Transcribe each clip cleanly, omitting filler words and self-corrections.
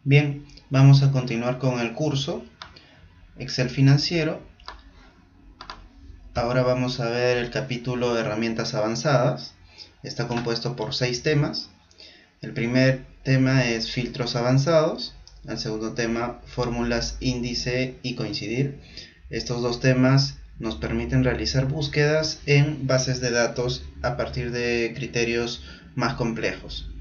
Bien, vamos a continuar con el curso Excel financiero. Ahora vamos a ver el capítulo de herramientas avanzadas. Está compuesto por 6 temas. El primer tema es filtros avanzados. El segundo tema, fórmulas, índice y coincidir. Estos dos temas nos permiten realizar búsquedas en bases de datos a partir de criterios más complejos.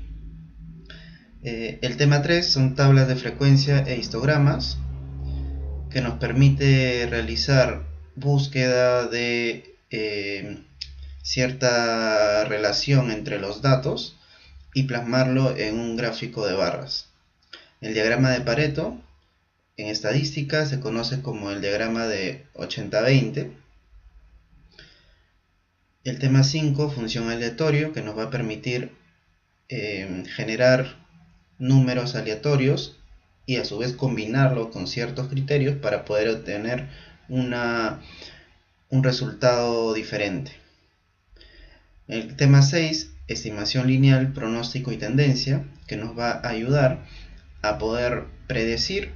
El tema 3 son tablas de frecuencia e histogramas, que nos permite realizar búsqueda de cierta relación entre los datos y plasmarlo en un gráfico de barras. El diagrama de Pareto en estadística se conoce como el diagrama de 80-20. El tema 5, función aleatorio, que nos va a permitir generar números aleatorios y a su vez combinarlo con ciertos criterios para poder obtener un resultado diferente. El tema 6, estimación lineal, pronóstico y tendencia, que nos va a ayudar a poder predecir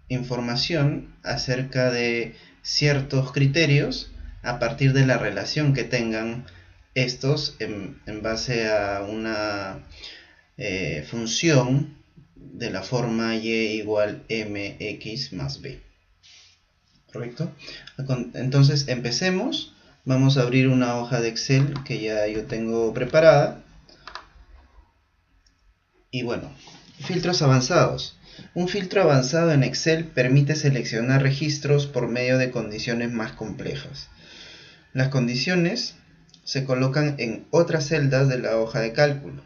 información acerca de ciertos criterios a partir de la relación que tengan estos en base a una función de la forma y igual mx más b. ¿Correcto? Entonces empecemos. Vamos a abrir una hoja de Excel que ya yo tengo preparada. Y bueno, filtros avanzados. Un filtro avanzado en Excel permite seleccionar registros por medio de condiciones más complejas. Las condiciones se colocan en otras celdas de la hoja de cálculo,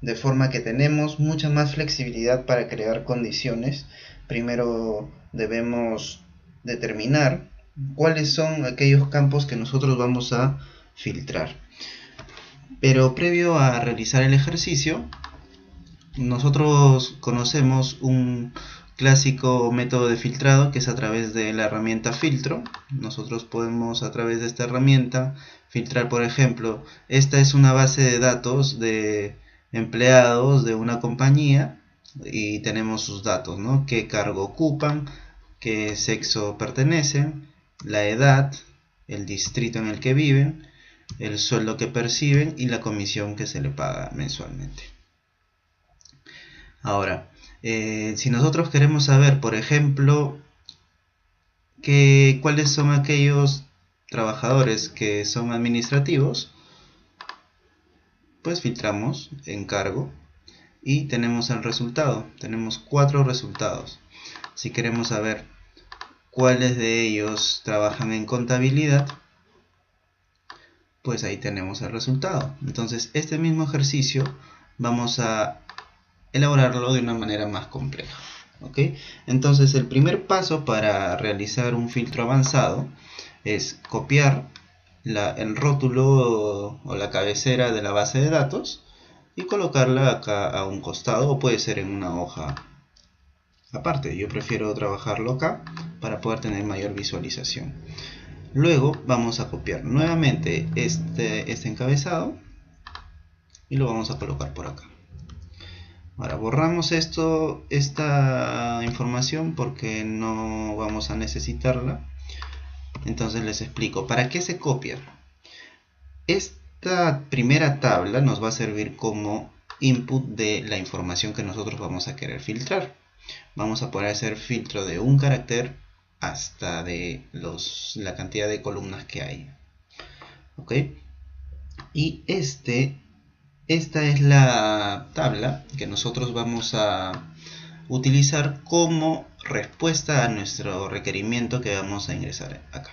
de forma que tenemos mucha más flexibilidad para crear condiciones. Primero debemos determinar cuáles son aquellos campos que nosotros vamos a filtrar. Pero previo a realizar el ejercicio, nosotros conocemos un clásico método de filtrado que es a través de la herramienta filtro. Nosotros podemos a través de esta herramienta filtrar, por ejemplo, esta es una base de datos de empleados de una compañía y tenemos sus datos, ¿no? Qué cargo ocupan, qué sexo pertenecen, la edad, el distrito en el que viven, el sueldo que perciben y la comisión que se le paga mensualmente. Ahora, si nosotros queremos saber, por ejemplo, cuáles son aquellos trabajadores que son administrativos, pues filtramos en cargo y tenemos el resultado. Tenemos 4 resultados. Si queremos saber cuáles de ellos trabajan en contabilidad, pues ahí tenemos el resultado. Entonces, este mismo ejercicio vamos a elaborarlo de una manera más compleja. ¿Ok? Entonces, el primer paso para realizar un filtro avanzado es copiar el rótulo o la cabecera de la base de datos y colocarla acá a un costado, o puede ser en una hoja aparte. Yo prefiero trabajarlo acá para poder tener mayor visualización. Luego vamos a copiar nuevamente este encabezado y lo vamos a colocar por acá. Ahora borramos esta información porque no vamos a necesitarla. Entonces les explico para qué se copia. Esta primera tabla nos va a servir como input de la información que nosotros vamos a querer filtrar. Vamos a poder hacer filtro de un carácter hasta de la cantidad de columnas que hay. ¿Ok? Y esta es la tabla que nosotros vamos a utilizar como respuesta a nuestro requerimiento que vamos a ingresar acá.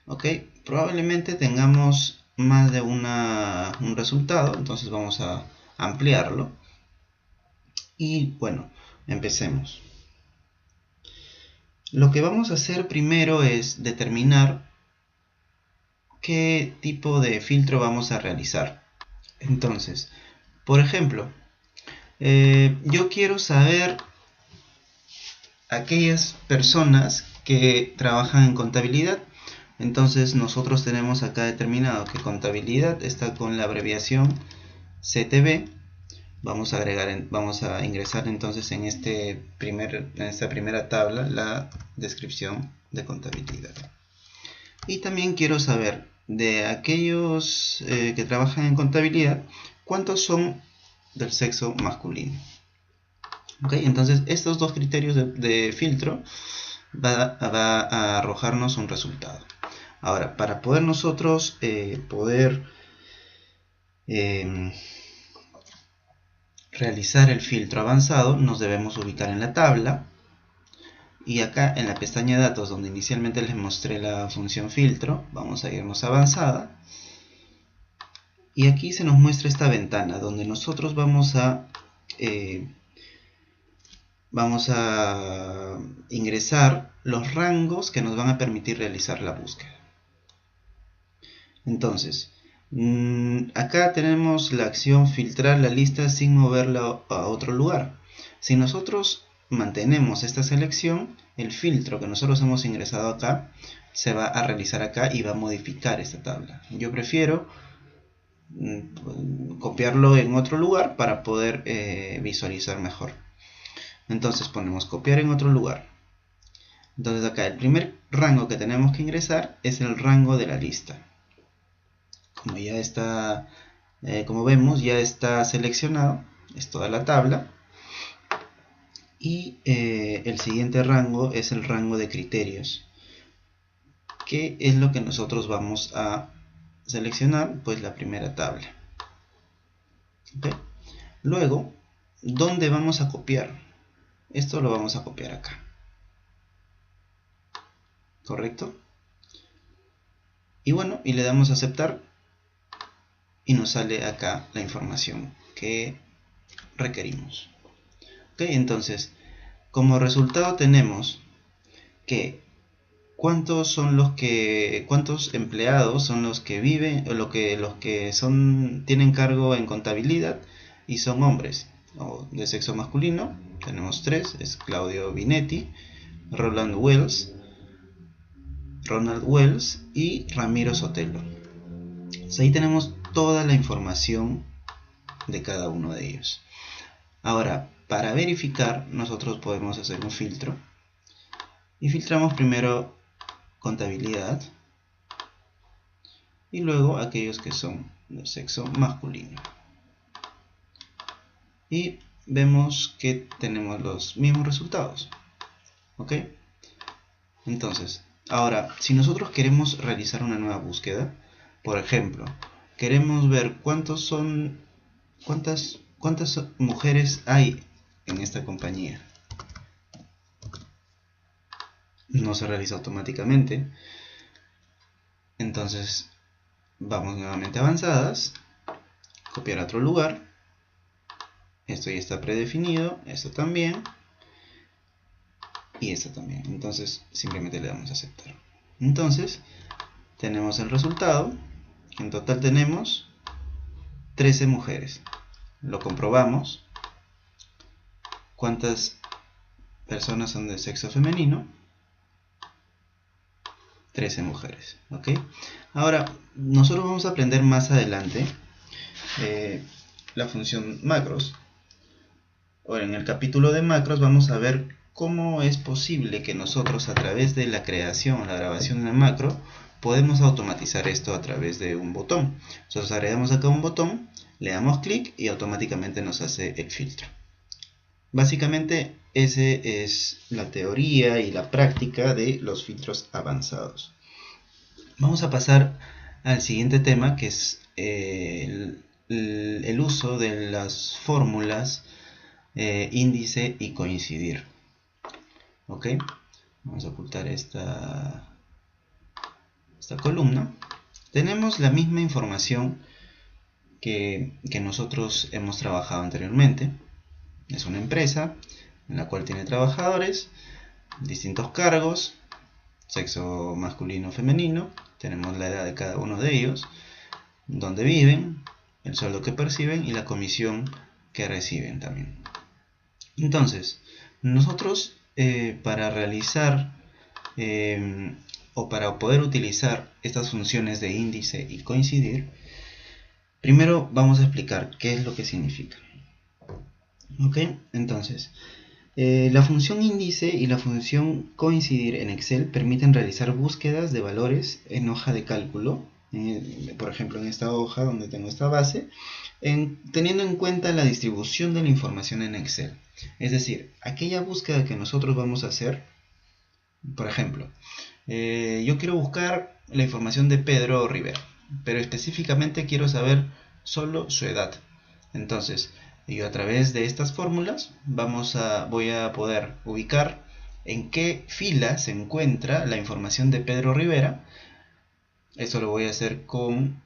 ¿Ok? Probablemente tengamos más de un resultado, entonces vamos a ampliarlo. Y bueno, empecemos. Lo que vamos a hacer primero es determinar qué tipo de filtro vamos a realizar. Entonces, por ejemplo, yo quiero saber aquellas personas que trabajan en contabilidad. Entonces nosotros tenemos acá determinado que contabilidad está con la abreviación CTB vamos a ingresar entonces en esta primera tabla la descripción de contabilidad. Y también quiero saber de aquellos que trabajan en contabilidad, cuántos son del sexo masculino. ¿Okay? Entonces estos dos criterios de filtro va a arrojarnos un resultado. Ahora, para poder nosotros realizar el filtro avanzado, nos debemos ubicar en la tabla. Y acá en la pestaña datos, donde inicialmente les mostré la función filtro, vamos a irnos a avanzada. Y aquí se nos muestra esta ventana, donde nosotros vamos a ingresar los rangos que nos van a permitir realizar la búsqueda. Entonces, acá tenemos la acción filtrar la lista sin moverla a otro lugar. Si nosotros mantenemos esta selección, el filtro que nosotros hemos ingresado acá se va a realizar acá y va a modificar esta tabla. Yo prefiero copiarlo en otro lugar para poder visualizar mejor. Entonces ponemos copiar en otro lugar. Entonces acá el primer rango que tenemos que ingresar es el rango de la lista. Como ya está, como vemos, ya está seleccionado, es toda la tabla. Y el siguiente rango es el rango de criterios, que es lo que nosotros vamos a seleccionar, pues la primera tabla. ¿Okay? Luego, ¿dónde vamos a copiar? Esto lo vamos a copiar acá. ¿Correcto? Y bueno, y le damos a aceptar y nos sale acá la información que requerimos. ¿Ok? Entonces, como resultado tenemos que cuántos empleados son los que viven, o los que tienen cargo en contabilidad y son hombres o de sexo masculino. Tenemos 3, es Claudio Binetti, Ronald Wells y Ramiro Sotelo. Entonces, ahí tenemos toda la información de cada uno de ellos. Ahora, para verificar, nosotros podemos hacer un filtro y filtramos primero contabilidad y luego aquellos que son de sexo masculino. Y vemos que tenemos los mismos resultados. ¿Ok? Entonces, ahora, si nosotros queremos realizar una nueva búsqueda, por ejemplo, queremos ver cuántas mujeres hay en esta compañía. No se realiza automáticamente. Entonces, vamos nuevamente a avanzadas, copiar a otro lugar. Esto ya está predefinido, esto también. Y esto también. Entonces simplemente le damos a aceptar. Entonces tenemos el resultado. En total tenemos 13 mujeres. Lo comprobamos. ¿Cuántas personas son de sexo femenino? 13 mujeres. ¿Ok? Ahora, nosotros vamos a aprender más adelante la función macros. Ahora, en el capítulo de macros vamos a ver cómo es posible que nosotros, a través de la creación o la grabación de una macro, podemos automatizar esto a través de un botón. Nosotros agregamos acá un botón, le damos clic y automáticamente nos hace el filtro. Básicamente, esa es la teoría y la práctica de los filtros avanzados. Vamos a pasar al siguiente tema, que es el uso de las fórmulas índice y coincidir. Ok, vamos a ocultar esta columna. Tenemos la misma información que nosotros hemos trabajado anteriormente. Es una empresa en la cual tiene trabajadores, distintos cargos, sexo masculino o femenino. Tenemos la edad de cada uno de ellos, dónde viven, el sueldo que perciben y la comisión que reciben también. Entonces, nosotros para realizar o para poder utilizar estas funciones de índice y coincidir, primero vamos a explicar qué es lo que significa. Ok, entonces la función índice y la función coincidir en Excel permiten realizar búsquedas de valores en hoja de cálculo, por ejemplo en esta hoja donde tengo esta base, teniendo en cuenta la distribución de la información en Excel. Es decir, aquella búsqueda que nosotros vamos a hacer, por ejemplo, yo quiero buscar la información de Pedro Rivera, pero específicamente quiero saber solo su edad. Entonces, yo a través de estas fórmulas voy a poder ubicar en qué fila se encuentra la información de Pedro Rivera. Eso lo voy a hacer con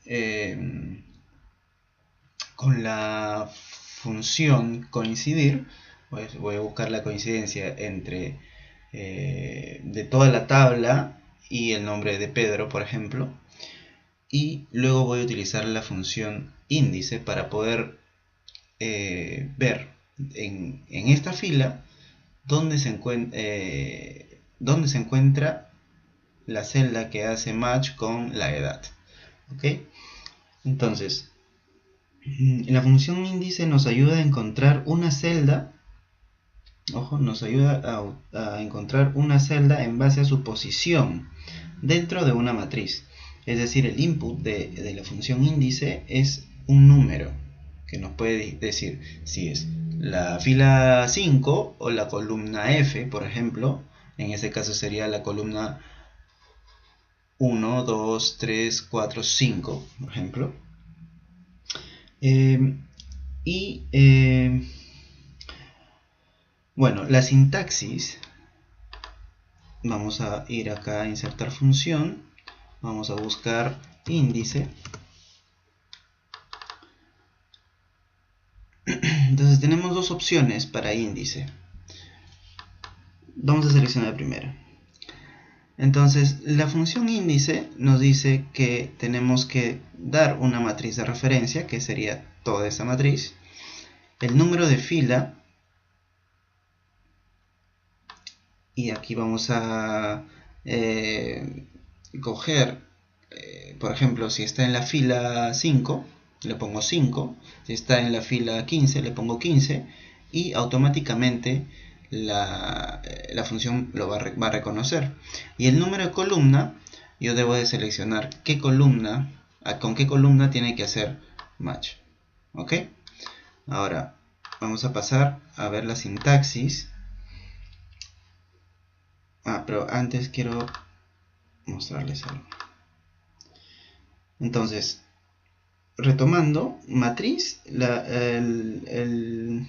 la función coincidir. Voy a buscar la coincidencia entre de toda la tabla y el nombre de Pedro, por ejemplo. Y luego voy a utilizar la función índice para poder ver en esta fila dónde se encuentra la celda que hace match con la edad. ¿Ok? Entonces, la función índice nos ayuda a encontrar una celda. Ojo, nos ayuda a encontrar una celda en base a su posición dentro de una matriz. Es decir, el input de la función índice es un número que nos puede decir si es la fila 5 o la columna F, por ejemplo. En ese caso sería la columna 1, 2, 3, 4, 5, por ejemplo. Bueno, la sintaxis, vamos a ir acá a insertar función, vamos a buscar índice. Entonces tenemos dos opciones para índice. Vamos a seleccionar primero. Entonces la función índice nos dice que tenemos que dar una matriz de referencia, que sería toda esa matriz, el número de fila, y aquí vamos a coger, por ejemplo, si está en la fila 5, le pongo 5, si está en la fila 15, le pongo 15, y automáticamente la función lo va a reconocer. Y el número de columna, yo debo de seleccionar qué columna, con qué columna tiene que hacer match. ¿Ok? Ahora vamos a pasar a ver la sintaxis. Pero antes quiero mostrarles algo. Entonces, retomando, matriz, el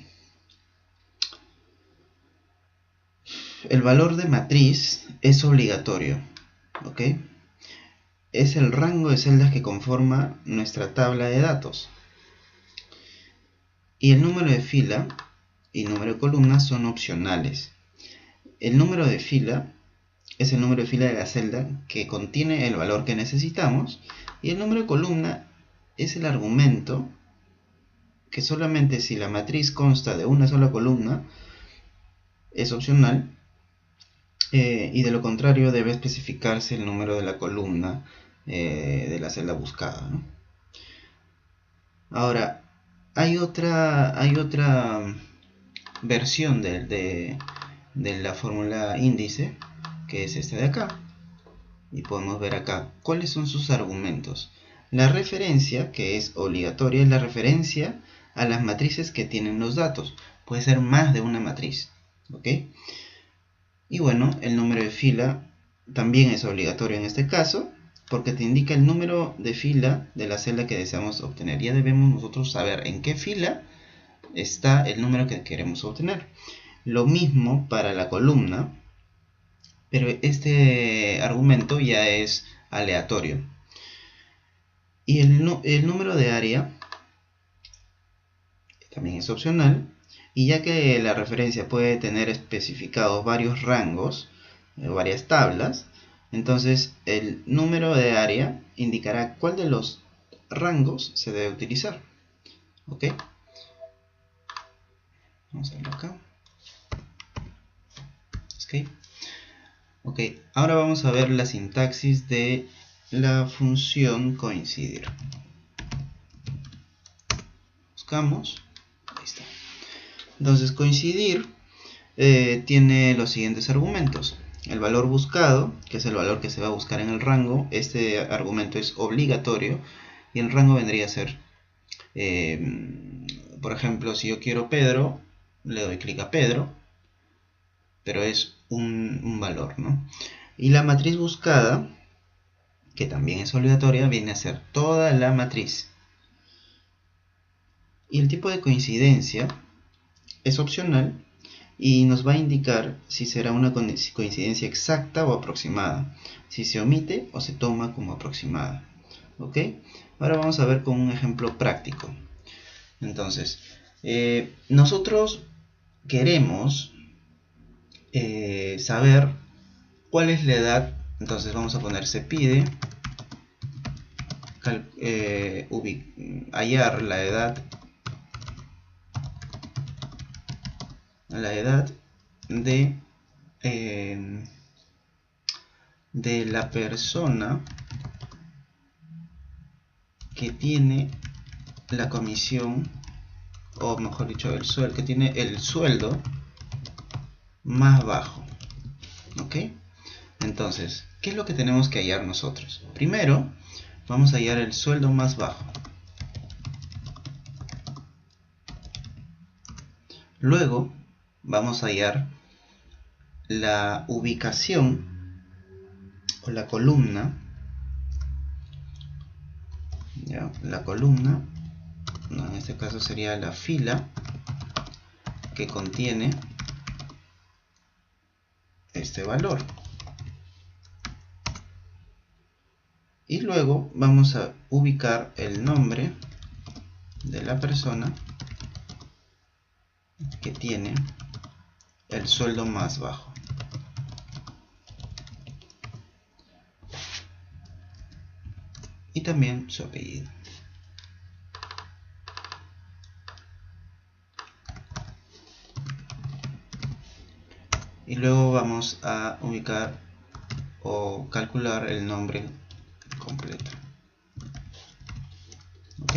valor de matriz es obligatorio, ¿ok? Es el rango de celdas que conforma nuestra tabla de datos. Y el número de fila y número de columna son opcionales. El número de fila es el número de fila de la celda que contiene el valor que necesitamos, y el número de columna es el argumento que solamente si la matriz consta de una sola columna es opcional, y de lo contrario debe especificarse el número de la columna de la celda buscada, ¿no? Ahora, hay otra versión de la fórmula índice, que es esta de acá, y podemos ver acá cuáles son sus argumentos. La referencia, que es obligatoria, es la referencia a las matrices que tienen los datos. Puede ser más de una matriz, ¿ok? Y bueno, el número de fila también es obligatorio en este caso, porque te indica el número de fila de la celda que deseamos obtener. Ya debemos nosotros saber en qué fila está el número que queremos obtener. Lo mismo para la columna, pero este argumento ya es aleatorio. Y el número de área también es opcional, y ya que la referencia puede tener especificados varios rangos, varias tablas, entonces el número de área indicará cuál de los rangos se debe utilizar. ¿Ok? Vamos a verlo acá. Ok, ahora vamos a ver la sintaxis de la función coincidir. Buscamos, ahí está. Entonces coincidir tiene los siguientes argumentos. El valor buscado, que es el valor que se va a buscar en el rango, este argumento es obligatorio y el rango vendría a ser, por ejemplo, si yo quiero Pedro, le doy clic a Pedro, pero es un valor, ¿no? Y la matriz buscada, que también es obligatoria, viene a ser toda la matriz. Y el tipo de coincidencia es opcional y nos va a indicar si será una coincidencia exacta o aproximada, si se omite o se toma como aproximada. ¿Ok? Ahora vamos a ver con un ejemplo práctico. Entonces, nosotros queremos saber cuál es la edad. Entonces vamos a poner se pide hallar la edad de la persona que tiene la comisión, o mejor dicho, el sueldo, que tiene el sueldo más bajo. ¿Ok? Entonces, ¿qué es lo que tenemos que hallar nosotros? Primero, vamos a hallar el sueldo más bajo. Luego, vamos a hallar la ubicación o la columna. ¿Ya? La columna, no, en este caso sería la fila que contiene este valor. Y luego vamos a ubicar el nombre de la persona que tiene el sueldo más bajo. Y también su apellido. Y luego vamos a ubicar o calcular el nombre completo. ¿Ok?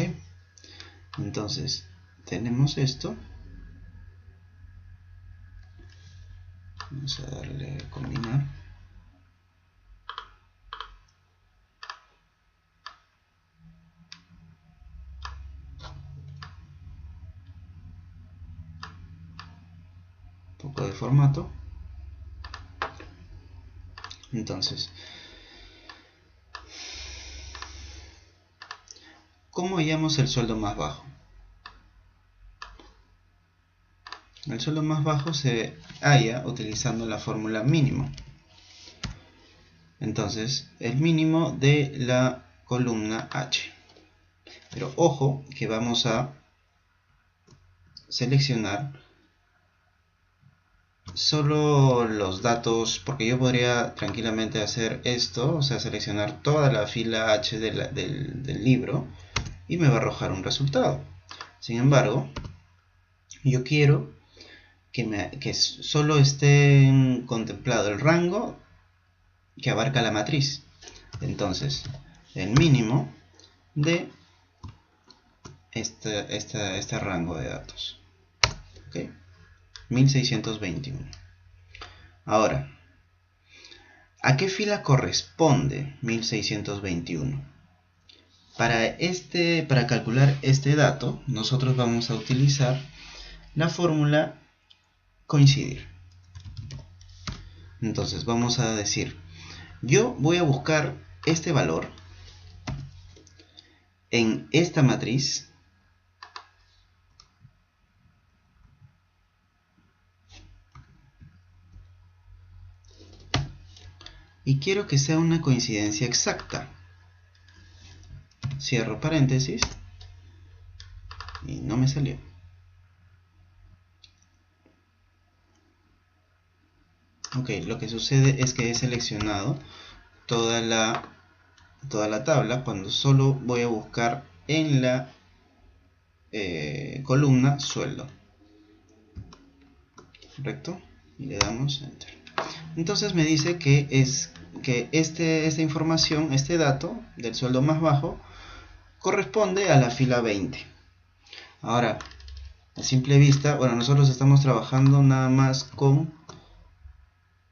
Entonces, tenemos esto. Vamos a darle a combinar. Un poco de formato. Entonces, ¿cómo hallamos el sueldo más bajo? El sueldo más bajo se halla utilizando la fórmula mínimo. Entonces, el mínimo de la columna H. Pero ojo que vamos a seleccionar solo los datos, porque yo podría tranquilamente hacer esto, o sea, seleccionar toda la fila H del libro y me va a arrojar un resultado. Sin embargo, yo quiero que solo esté contemplado el rango que abarca la matriz. Entonces, el mínimo de este rango de datos. ¿Okay? 1621. Ahora, ¿a qué fila corresponde 1621? Para calcular este dato, nosotros vamos a utilizar la fórmula coincidir. Entonces vamos a decir, yo voy a buscar este valor en esta matriz y quiero que sea una coincidencia exacta. Cierro paréntesis y no me salió. Ok, lo que sucede es que he seleccionado toda la tabla cuando solo voy a buscar en la columna sueldo. ¿Correcto? Y le damos enter. Entonces me dice que esta información, este dato del sueldo más bajo corresponde a la fila 20. Ahora, A simple vista, bueno, nosotros estamos trabajando nada más con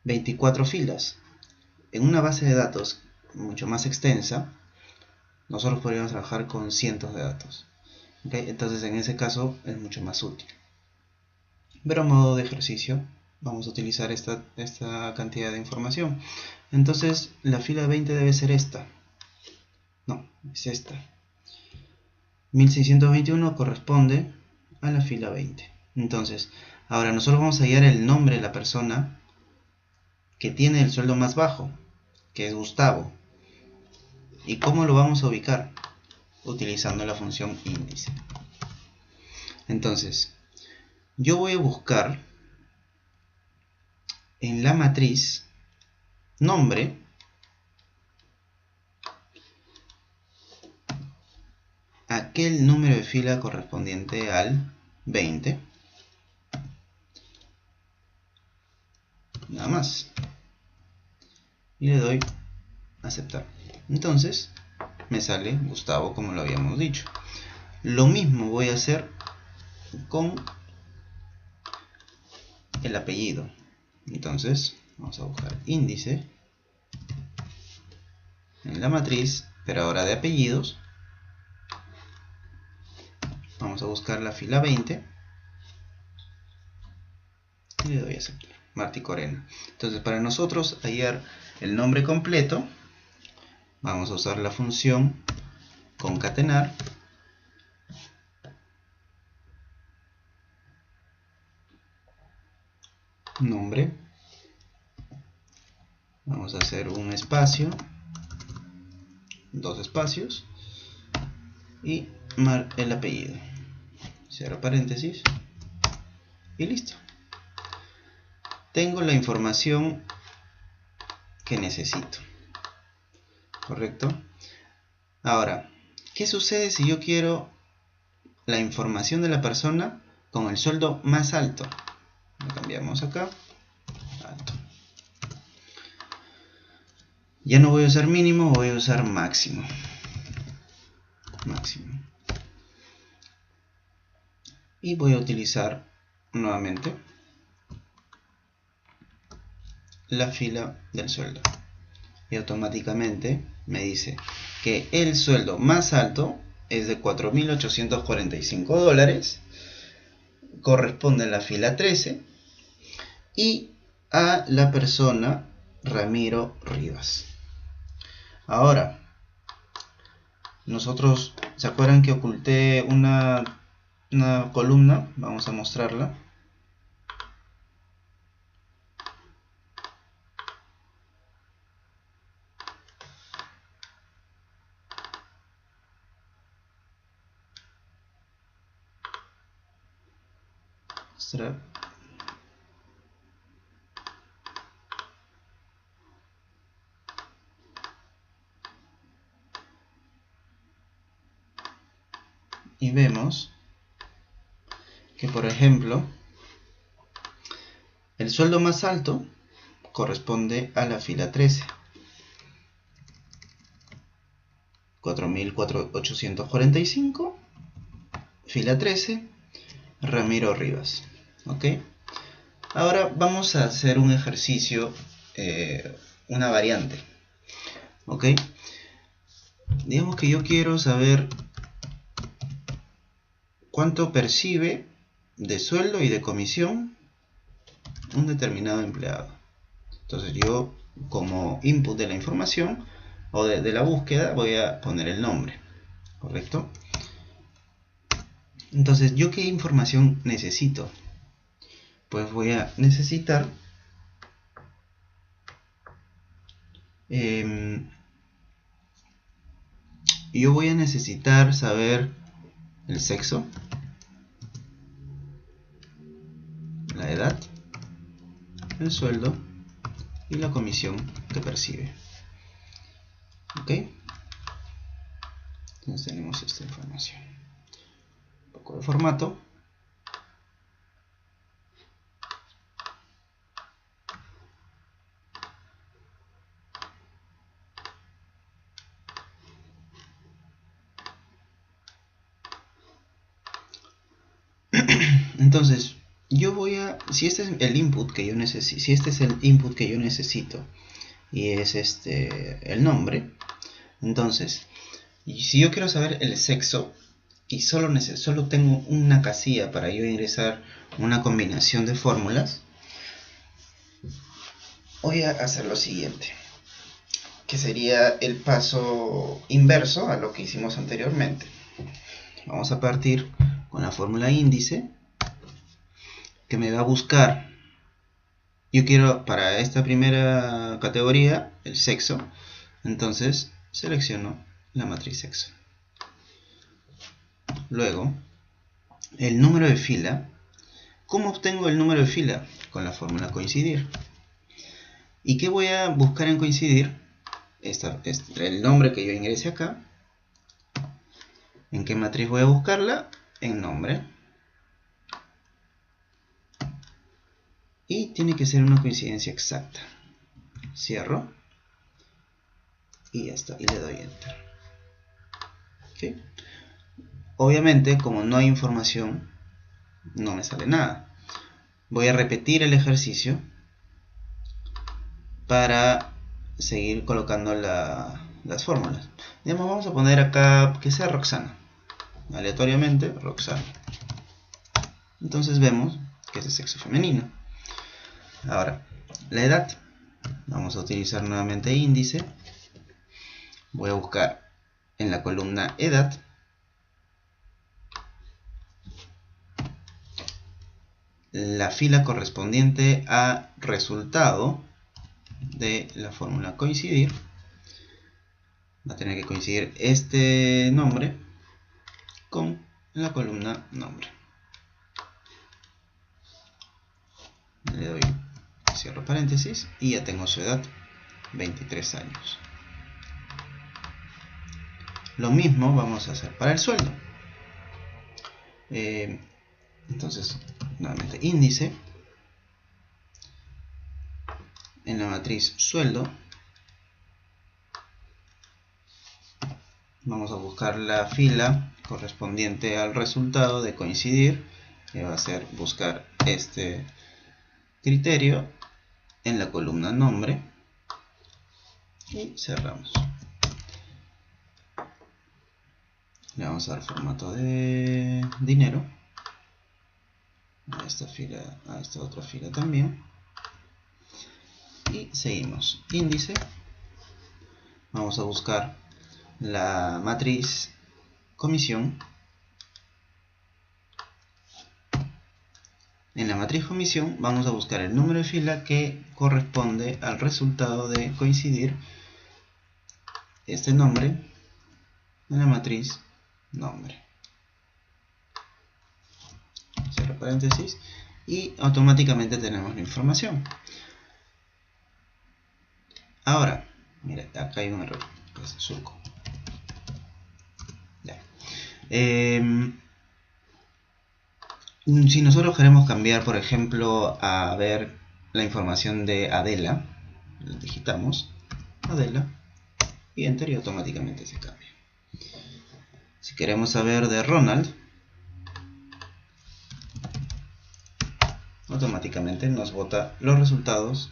24 filas. En una base de datos mucho más extensa, nosotros podríamos trabajar con cientos de datos. ¿Okay? Entonces en ese caso es mucho más útil. Pero a modo de ejercicio vamos a utilizar esta cantidad de información. Entonces la fila 20 debe ser esta. No, es esta. 1621 corresponde a la fila 20. Entonces, ahora nosotros vamos a hallar el nombre de la persona que tiene el sueldo más bajo, que es Gustavo. ¿Y cómo lo vamos a ubicar? Utilizando la función índice. Entonces, yo voy a buscar en la matriz nombre aquel número de fila correspondiente al 20. Nada más. Y le doy aceptar. Entonces, me sale Gustavo como lo habíamos dicho. Lo mismo voy a hacer con el apellido. Entonces, vamos a buscar índice en la matriz, pero ahora de apellidos. Vamos a buscar la fila 20 y le doy a aceptar. Martí Corena. Entonces, para nosotros hallar el nombre completo, vamos a usar la función concatenar nombre. Vamos a hacer un espacio, dos espacios y el apellido. Cierro paréntesis y listo. Tengo la información que necesito. ¿Correcto? Ahora, ¿qué sucede si yo quiero la información de la persona con el sueldo más alto? Lo cambiamos acá. Alto. Ya no voy a usar mínimo, voy a usar máximo. Máximo. Y voy a utilizar nuevamente la fila del sueldo. Y automáticamente me dice que el sueldo más alto es de $4.845. Corresponde a la fila 13 y a la persona Ramiro Rivas. Ahora, nosotros, ¿se acuerdan que oculté una columna? Vamos a mostrarla. Y vemos que, por ejemplo, el sueldo más alto corresponde a la fila 13. 4.845, fila 13, Ramiro Rivas. ¿Ok? Ahora vamos a hacer un ejercicio, una variante. ¿Ok? Digamos que yo quiero saber cuánto percibe de sueldo y de comisión un determinado empleado. Entonces yo, como input de la información o de la búsqueda, voy a poner el nombre. ¿Correcto? Entonces, ¿yo qué información necesito? Pues voy a necesitar yo voy a necesitar saber el sexo, la edad, el sueldo y la comisión que percibe. ¿Ok? Entonces tenemos esta información. Un poco de formato. Entonces, yo voy a, si este es el input que yo necesito, si este es el input que yo necesito y es el nombre, entonces, y si yo quiero saber el sexo y solo tengo una casilla para yo ingresar una combinación de fórmulas, voy a hacer lo siguiente, que sería el paso inverso a lo que hicimos anteriormente. Vamos a partir con la fórmula índice, que me va a buscar, yo quiero para esta primera categoría el sexo, entonces selecciono la matriz sexo. Luego, el número de fila. ¿Cómo obtengo el número de fila? Con la fórmula coincidir. ¿Y qué voy a buscar en coincidir? El nombre que yo ingrese acá. ¿En qué matriz voy a buscarla? En nombre. Y tiene que ser una coincidencia exacta. Cierro. Y ya está. Y le doy Enter. ¿Okay? Obviamente, como no hay información, no me sale nada. Voy a repetir el ejercicio para seguir colocando las fórmulas. Digamos, vamos a poner acá que sea Roxana. Aleatoriamente, Roxana. Entonces vemos que es de sexo femenino. Ahora, la edad. Vamos a utilizar nuevamente índice. Voy a buscar en la columna edad. La fila correspondiente a resultado de la fórmula coincidir. Va a tener que coincidir este nombre con la columna nombre. Le doy cierro paréntesis y ya tengo su edad, 23 años. Lo mismo vamos a hacer para el sueldo. Entonces, nuevamente índice. En la matriz sueldo vamos a buscar la fila correspondiente al resultado de coincidir, que va a ser buscar este criterio en la columna nombre y cerramos. Le vamos a dar formato de dinero a esta fila, a esta otra fila también, y seguimos. Índice, vamos a buscar la matriz comisión. En la matriz comisión vamos a buscar el número de fila que corresponde al resultado de coincidir este nombre en la matriz nombre. Cierro paréntesis y automáticamente tenemos la información. Ahora, mira, acá hay un error, que es surco. Ya. Si nosotros queremos cambiar, por ejemplo, a ver la información de Adela, la digitamos, Adela, y Enter, y automáticamente se cambia. Si queremos saber de Ronald, automáticamente nos bota los resultados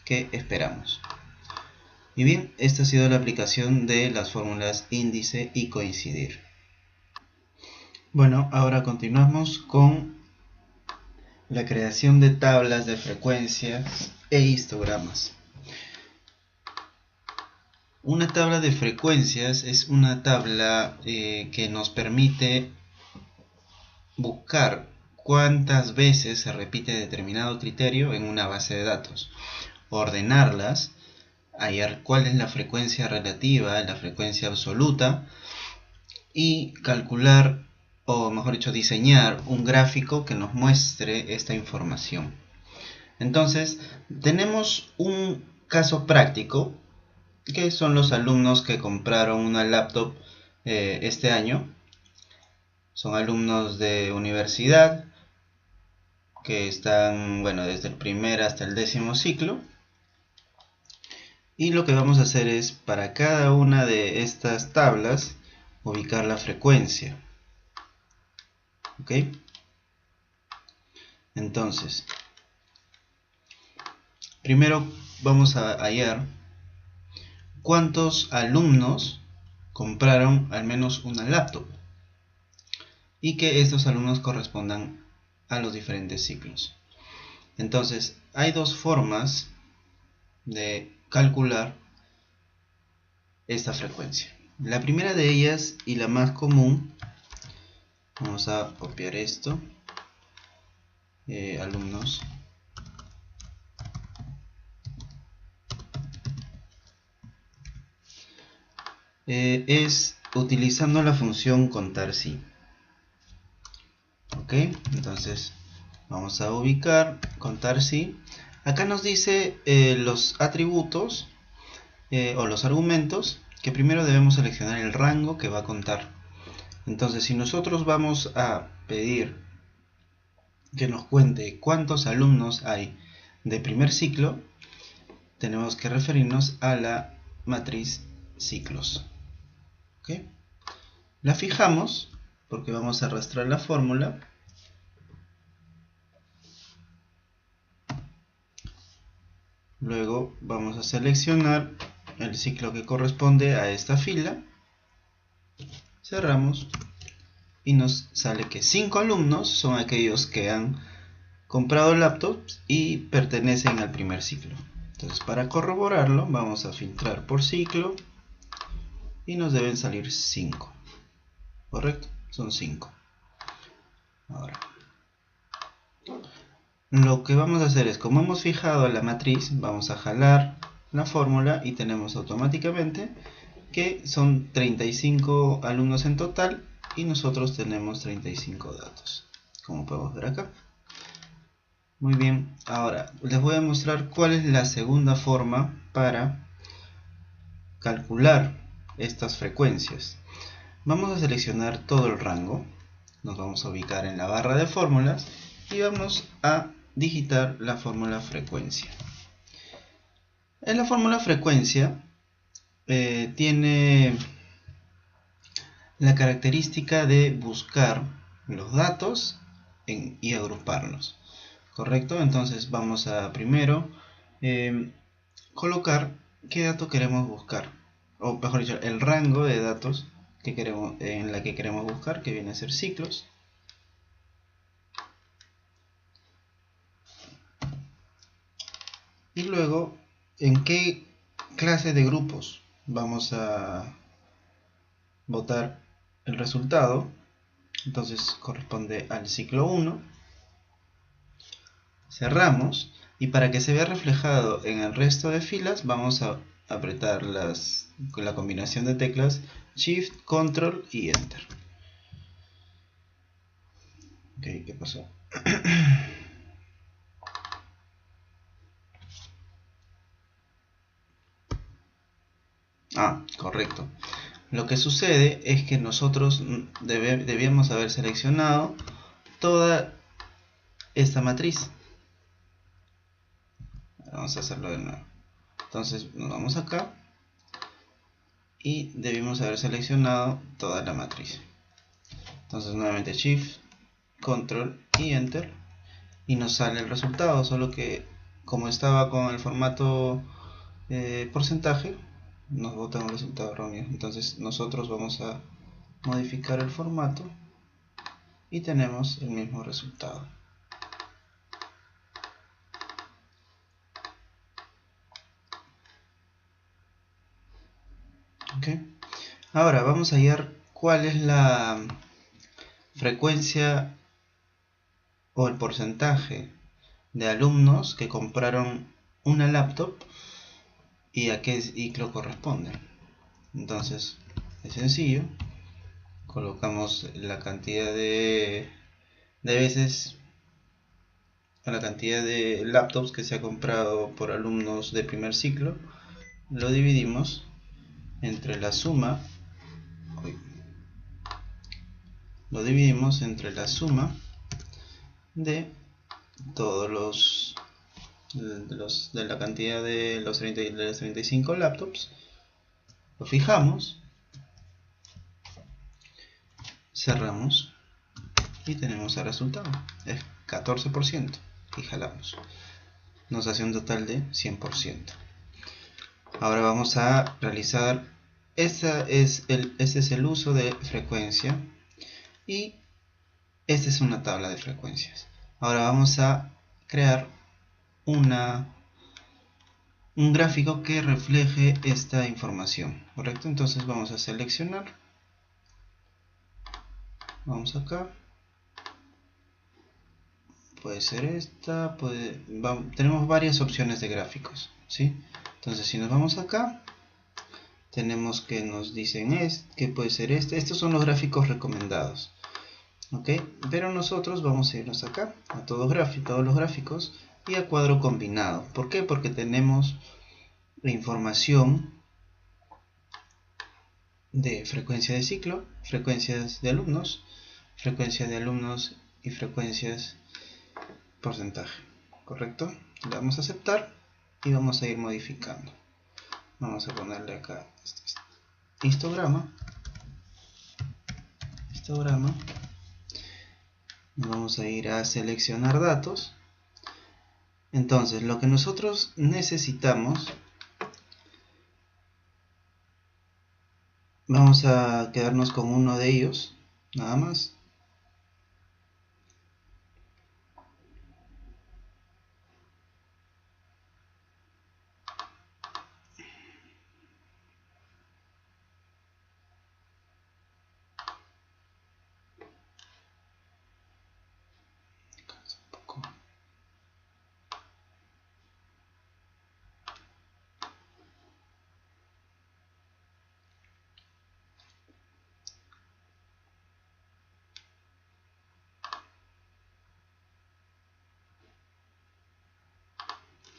que esperamos. Y bien, esta ha sido la aplicación de las fórmulas índice y coincidir. Bueno, ahora continuamos con la creación de tablas de frecuencias e histogramas. Una tabla de frecuencias es una tabla que nos permite buscar cuántas veces se repite determinado criterio en una base de datos, ordenarlas, hallar cuál es la frecuencia relativa, la frecuencia absoluta, y calcular, o mejor dicho, diseñar un gráfico que nos muestre esta información. Entonces, tenemos un caso práctico, que son los alumnos que compraron una laptop este año. Son alumnos de universidad que están, bueno, desde el primer hasta el 10º ciclo. Y lo que vamos a hacer es, para cada una de estas tablas, ubicar la frecuencia. ¿Ok? Entonces, primero vamos a hallar cuántos alumnos compraron al menos una laptop y que estos alumnos correspondan a los diferentes ciclos. Entonces, hay dos formas de calcular esta frecuencia. La primera de ellas y la más común, vamos a copiar esto, alumnos, es utilizando la función contar si. Ok, entonces vamos a ubicar contar si. Acá nos dice los atributos o los argumentos que primero debemos seleccionar el rango que va a contar. Entonces, si nosotros vamos a pedir que nos cuente cuántos alumnos hay de primer ciclo, tenemos que referirnos a la matriz ciclos. ¿Okay? La fijamos porque vamos a arrastrar la fórmula. Luego vamos a seleccionar el ciclo que corresponde a esta fila. Cerramos y nos sale que 5 alumnos son aquellos que han comprado laptops y pertenecen al primer ciclo. Entonces, para corroborarlo, vamos a filtrar por ciclo y nos deben salir 5. ¿Correcto? Son 5. Ahora, lo que vamos a hacer es, como hemos fijado la matriz, vamos a jalar la fórmula y tenemos automáticamente que son 35 alumnos en total y nosotros tenemos 35 datos, como podemos ver acá. Muy bien, ahora les voy a mostrar cuál es la segunda forma para calcular estas frecuencias. Vamos a seleccionar todo el rango, nos vamos a ubicar en la barra de fórmulas y vamos a digitar la fórmula frecuencia. En la fórmula frecuencia tiene la característica de buscar los datos y agruparlos. ¿Correcto? Entonces vamos a primero colocar qué dato queremos buscar, o mejor dicho, el rango de datos que queremos, en la que queremos buscar, que viene a ser ciclos. Y luego, en qué clase de grupos vamos a botar el resultado. Entonces corresponde al ciclo 1. Cerramos y para que se vea reflejado en el resto de filas vamos a apretar la combinación de teclas Shift, Control y Enter. Ok, ¿qué pasó? Correcto. Lo que sucede es que nosotros debíamos haber seleccionado toda esta matriz. Vamos a hacerlo de nuevo. Entonces nos vamos acá y debimos haber seleccionado toda la matriz. Entonces nuevamente Shift, Control y Enter y nos sale el resultado, solo que como estaba con el formato porcentaje nos bota un resultado erróneo. Entonces nosotros vamos a modificar el formato y tenemos el mismo resultado. Okay. Ahora vamos a hallar cuál es la frecuencia o el porcentaje de alumnos que compraron una laptop y a qué ciclo corresponde. Entonces es sencillo, colocamos la cantidad de veces, a la cantidad de laptops que se ha comprado por alumnos de primer ciclo, lo dividimos entre la suma de todos de la cantidad de los 35 laptops. Lo fijamos, cerramos y tenemos el resultado. Es 14% y jalamos. Nos hace un total de 100%. Ahora vamos a realizar, este es el uso de frecuencia y esta es una tabla de frecuencias. Ahora vamos a crear un gráfico que refleje esta información, ¿correcto? Entonces vamos a seleccionar, vamos acá, puede ser esta, tenemos varias opciones de gráficos, ¿sí? Entonces si nos vamos acá, tenemos que nos dicen que puede ser estos son los gráficos recomendados, ¿ok? Pero nosotros vamos a irnos acá, a todos los gráficos y a cuadro combinado. ¿Por qué? Porque tenemos información de frecuencia de ciclo, frecuencias de alumnos y frecuencias porcentaje, ¿correcto? Le damos a aceptar y vamos a ir modificando. Vamos a ponerle acá histograma. Vamos a ir a seleccionar datos. Entonces lo que nosotros necesitamos, vamos a quedarnos con uno de ellos nada más.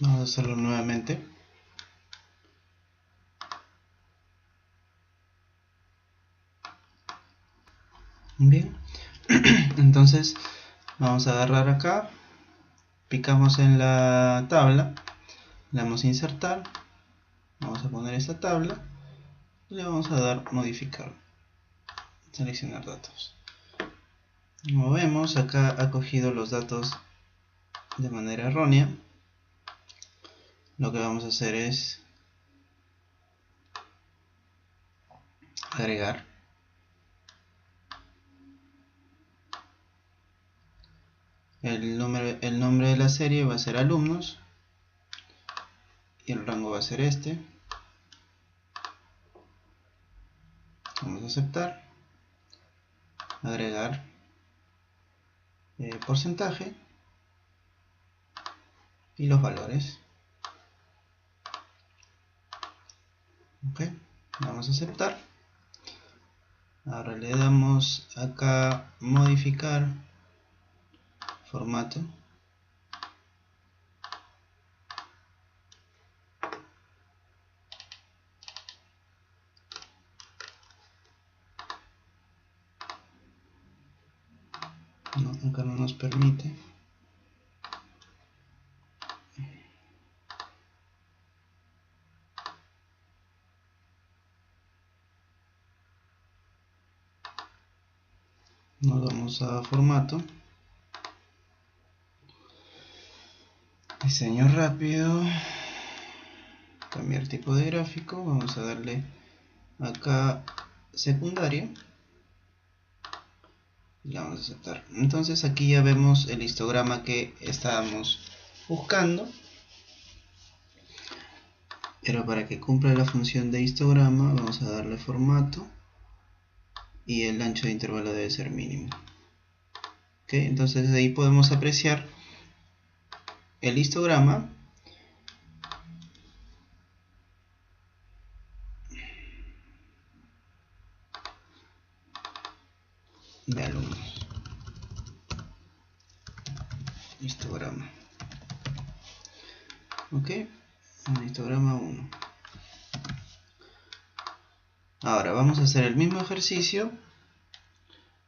Vamos a hacerlo nuevamente. Bien, entonces vamos a agarrar acá, picamos en la tabla, le damos a insertar, vamos a poner esta tabla y le vamos a dar modificar, seleccionar datos. Como vemos, acá ha cogido los datos de manera errónea. Lo que vamos a hacer es agregar el nombre de la serie va a ser alumnos y el rango va a ser este. Vamos a aceptar, agregar porcentaje y los valores. Ok, vamos a aceptar. Ahora le damos acá modificar formato. No, acá no nos permite. Nos vamos a formato, diseño rápido, cambiar tipo de gráfico, vamos a darle acá secundaria y la vamos a aceptar. Entonces aquí ya vemos el histograma que estábamos buscando, pero para que cumpla la función de histograma vamos a darle formato y el ancho de intervalo debe ser mínimo. ¿Ok? Entonces de ahí podemos apreciar el histograma de alumnos. Histograma. Ok, un histograma 1. Ahora vamos a hacer el mismo ejercicio,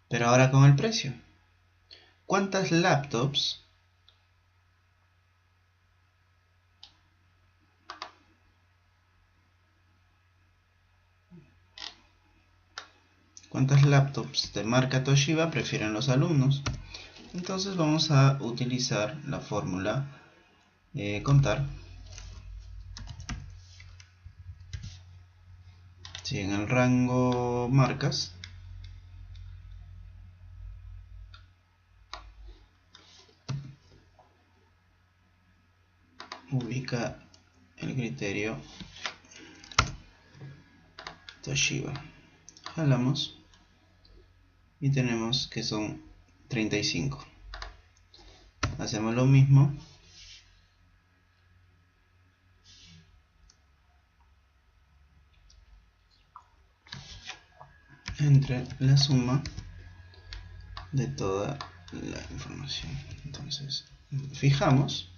pero ahora con el precio. ¿Cuántas laptops de marca Toshiba prefieren los alumnos? Entonces vamos a utilizar la fórmula contar. Si en el rango marcas ubica el criterio Toshiba, jalamos y tenemos que son 35. Hacemos lo mismo entre la suma de toda la información. Entonces fijamos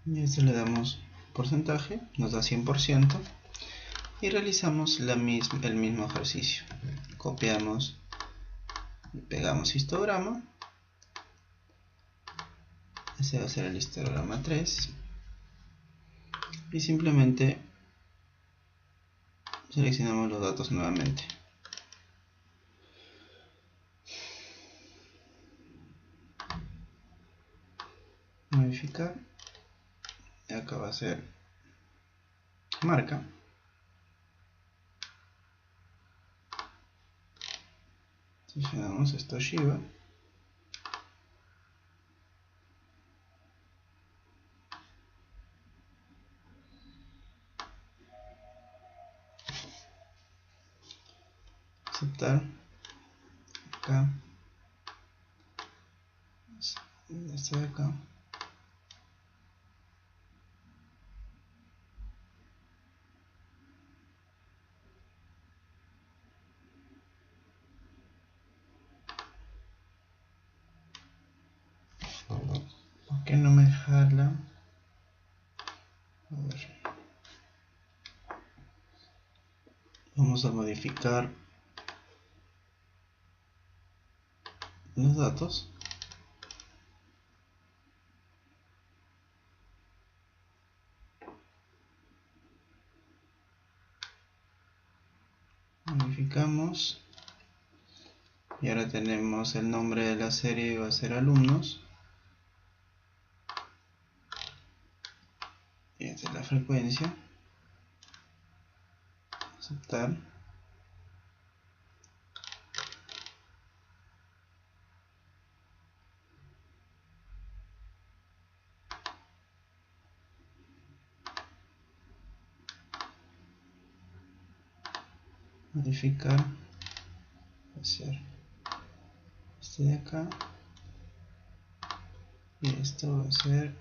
y a esto le damos porcentaje, nos da 100% y realizamos el mismo ejercicio. Copiamos y pegamos histograma. Ese va a ser el histograma 3 y simplemente seleccionamos los datos nuevamente. Modificar, y acá va a ser marca. Seleccionamos esto Toshiba. Aceptar. Acá. Esto de acá. ¿Por qué no me jala? A ver. Vamos a modificar los datos. Modificamos. Y ahora tenemos el nombre de la serie, va a ser alumnos. Y esta es la frecuencia. Aceptar. Modificar. Va a ser este de acá. Y esto va a ser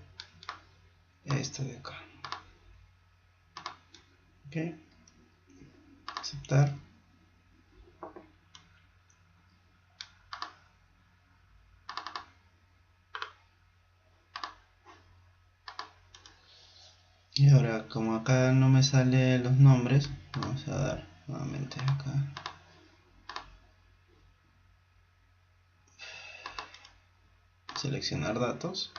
esto de acá. Ok. Aceptar. Y ahora, como acá no me salen los nombres, vamos a dar nuevamente acá. Seleccionar datos.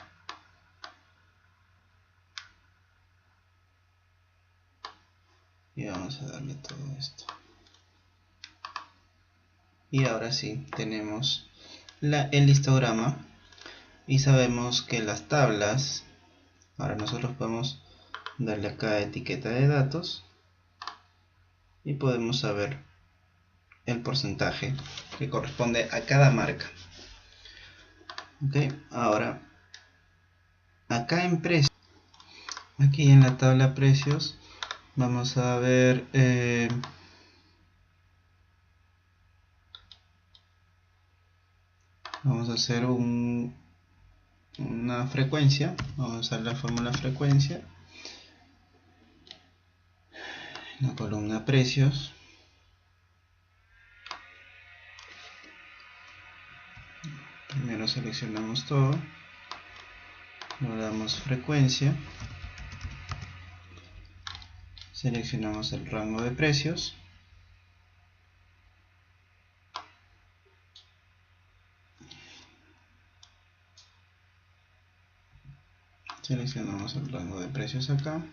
Y vamos a darle todo esto. Y ahora sí, tenemos el histograma. Y sabemos que las tablas, ahora nosotros podemos darle acá a etiqueta de datos. Y podemos saber el porcentaje que corresponde a cada marca. Ok, ahora acá en precios, aquí en la tabla precios, vamos a ver vamos a hacer una frecuencia. Vamos a usar la fórmula frecuencia, la columna precios. Primero seleccionamos todo, le damos frecuencia, Seleccionamos el rango de precios. Seleccionamos el rango de precios acá.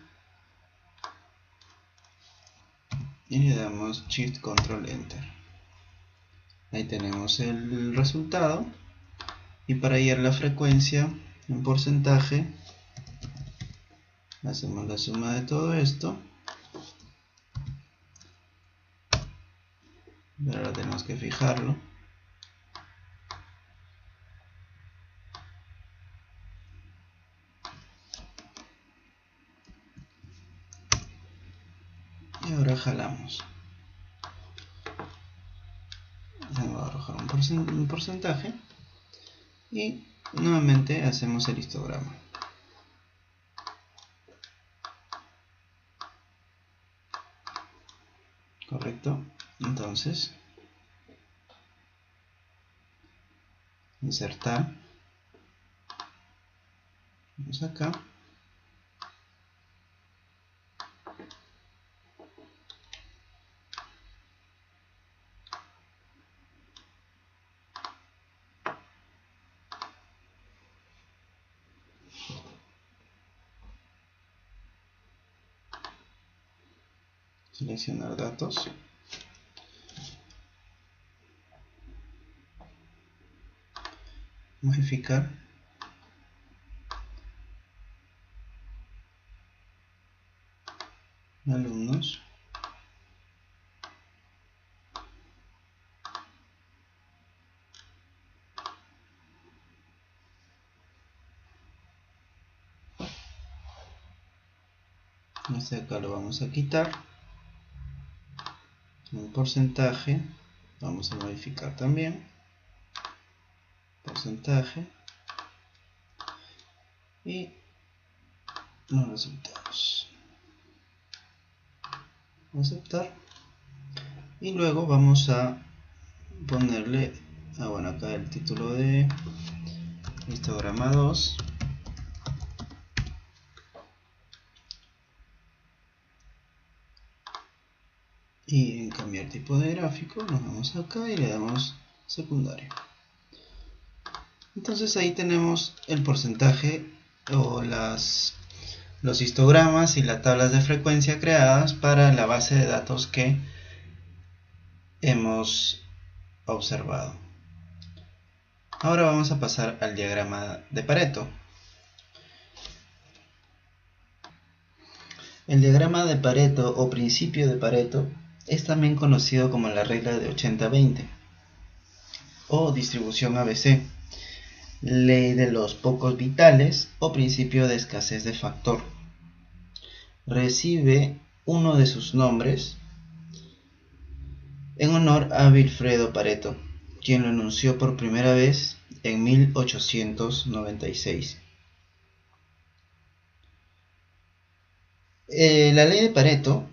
Y le damos Shift Control Enter. Ahí tenemos el resultado. Y para hallar la frecuencia en porcentaje, hacemos la suma de todo esto. Pero ahora tenemos que fijarlo. Y ahora jalamos. Se va a arrojar un porcentaje. Y nuevamente hacemos el histograma. Correcto. Entonces, insertar. Vamos acá. Seleccionar datos. Modificar. Alumnos. Este acá lo vamos a quitar. Un porcentaje. Vamos a modificar también. Porcentaje. Y los resultados. Aceptar. Y luego vamos a ponerle, bueno, acá el título de histograma 2. Y en cambiar tipo de gráfico nos vamos acá y le damos secundario. Entonces ahí tenemos el porcentaje o los histogramas y las tablas de frecuencia creadas para la base de datos que hemos observado. Ahora vamos a pasar al diagrama de Pareto. El diagrama de Pareto o principio de Pareto es también conocido como la regla de 80-20 o distribución ABC, ley de los pocos vitales o principio de escasez de factor. Recibe uno de sus nombres en honor a Vilfredo Pareto, quien lo enunció por primera vez en 1896. La ley de Pareto,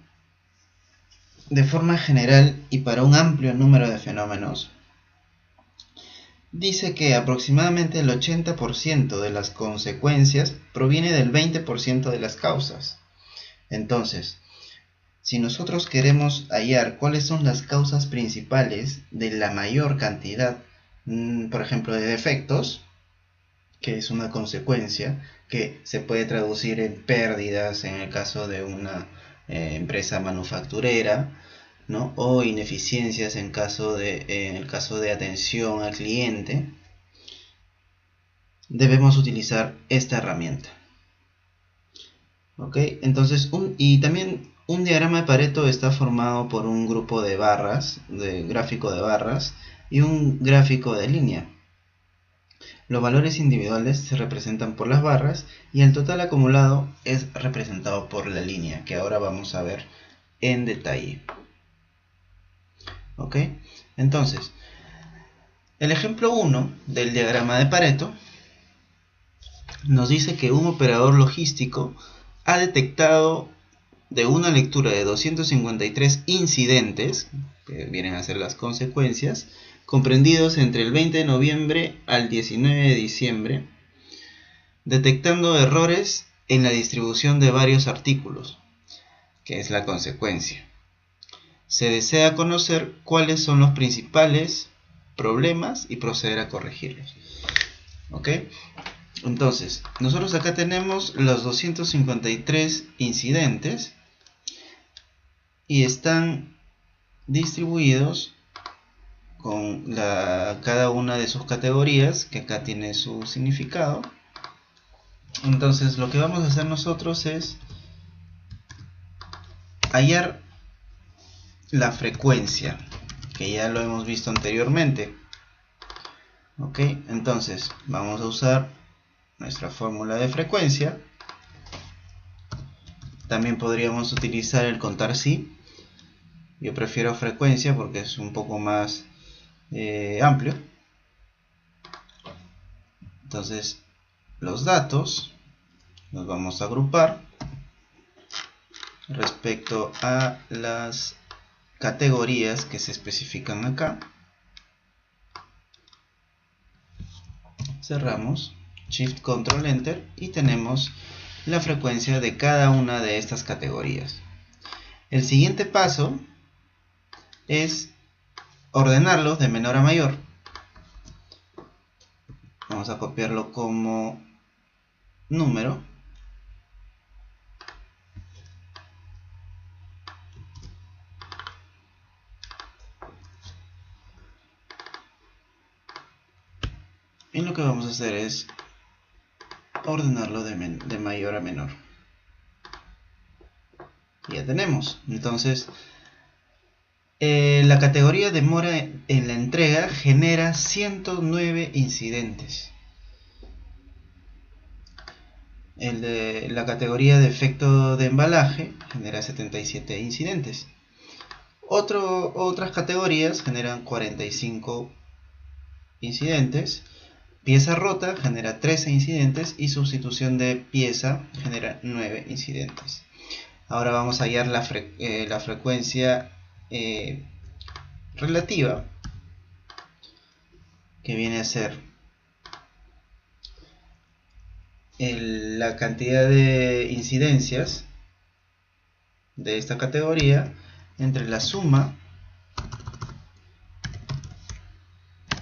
de forma general y para un amplio número de fenómenos, dice que aproximadamente el 80% de las consecuencias proviene del 20% de las causas. Entonces, si nosotros queremos hallar cuáles son las causas principales de la mayor cantidad, por ejemplo, de defectos, que es una consecuencia que se puede traducir en pérdidas en el caso de una empresa manufacturera, ¿no? O ineficiencias en el caso de atención al cliente, debemos utilizar esta herramienta. ¿Ok? Entonces, y también un diagrama de Pareto está formado por un grupo de barras, de gráfico de barras, y un gráfico de línea. Los valores individuales se representan por las barras y el total acumulado es representado por la línea, que ahora vamos a ver en detalle. ¿Ok? Entonces, el ejemplo 1 del diagrama de Pareto nos dice que un operador logístico ha detectado de una lectura de 253 incidentes, que vienen a ser las consecuencias, comprendidos entre el 20 de noviembre al 19 de diciembre, detectando errores en la distribución de varios artículos, que es la consecuencia. Se desea conocer cuáles son los principales problemas y proceder a corregirlos. ¿Ok? Entonces, nosotros acá tenemos los 253 incidentes y están distribuidos con cada una de sus categorías, que acá tiene su significado. Entonces, lo que vamos a hacer nosotros es hallar la frecuencia, que ya lo hemos visto anteriormente. Ok, entonces vamos a usar nuestra fórmula de frecuencia. También podríamos utilizar el contar sí. Yo prefiero frecuencia porque es un poco más amplio. Entonces los datos los vamos a agrupar respecto a las categorías que se especifican acá. Cerramos, Shift Control Enter y tenemos la frecuencia de cada una de estas categorías. El siguiente paso es ordenarlos de menor a mayor. Vamos a copiarlo como número. Y lo que vamos a hacer es ordenarlo de mayor a menor. Ya tenemos. Entonces, la categoría demora en la entrega genera 109 incidentes. La categoría de efecto de embalaje genera 77 incidentes. Otras categorías generan 45 incidentes. Pieza rota genera 13 incidentes y sustitución de pieza genera 9 incidentes. Ahora vamos a hallar la frecuencia relativa, que viene a ser la cantidad de incidencias de esta categoría entre la suma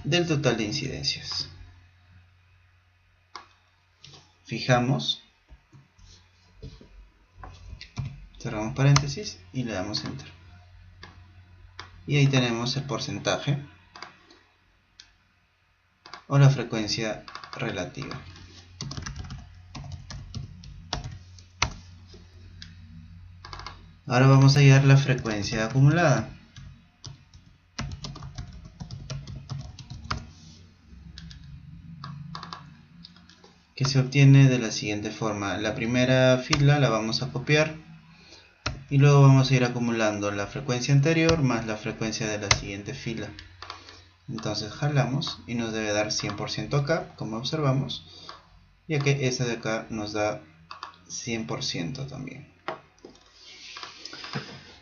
del total de incidencias. Fijamos, cerramos paréntesis y le damos enter. Y ahí tenemos el porcentaje o la frecuencia relativa. Ahora vamos a hallar la frecuencia acumulada. Que se obtiene de la siguiente forma. La primera fila la vamos a copiar y luego vamos a ir acumulando la frecuencia anterior más la frecuencia de la siguiente fila. Entonces jalamos y nos debe dar 100% acá, como observamos, ya que esta de acá nos da 100% también.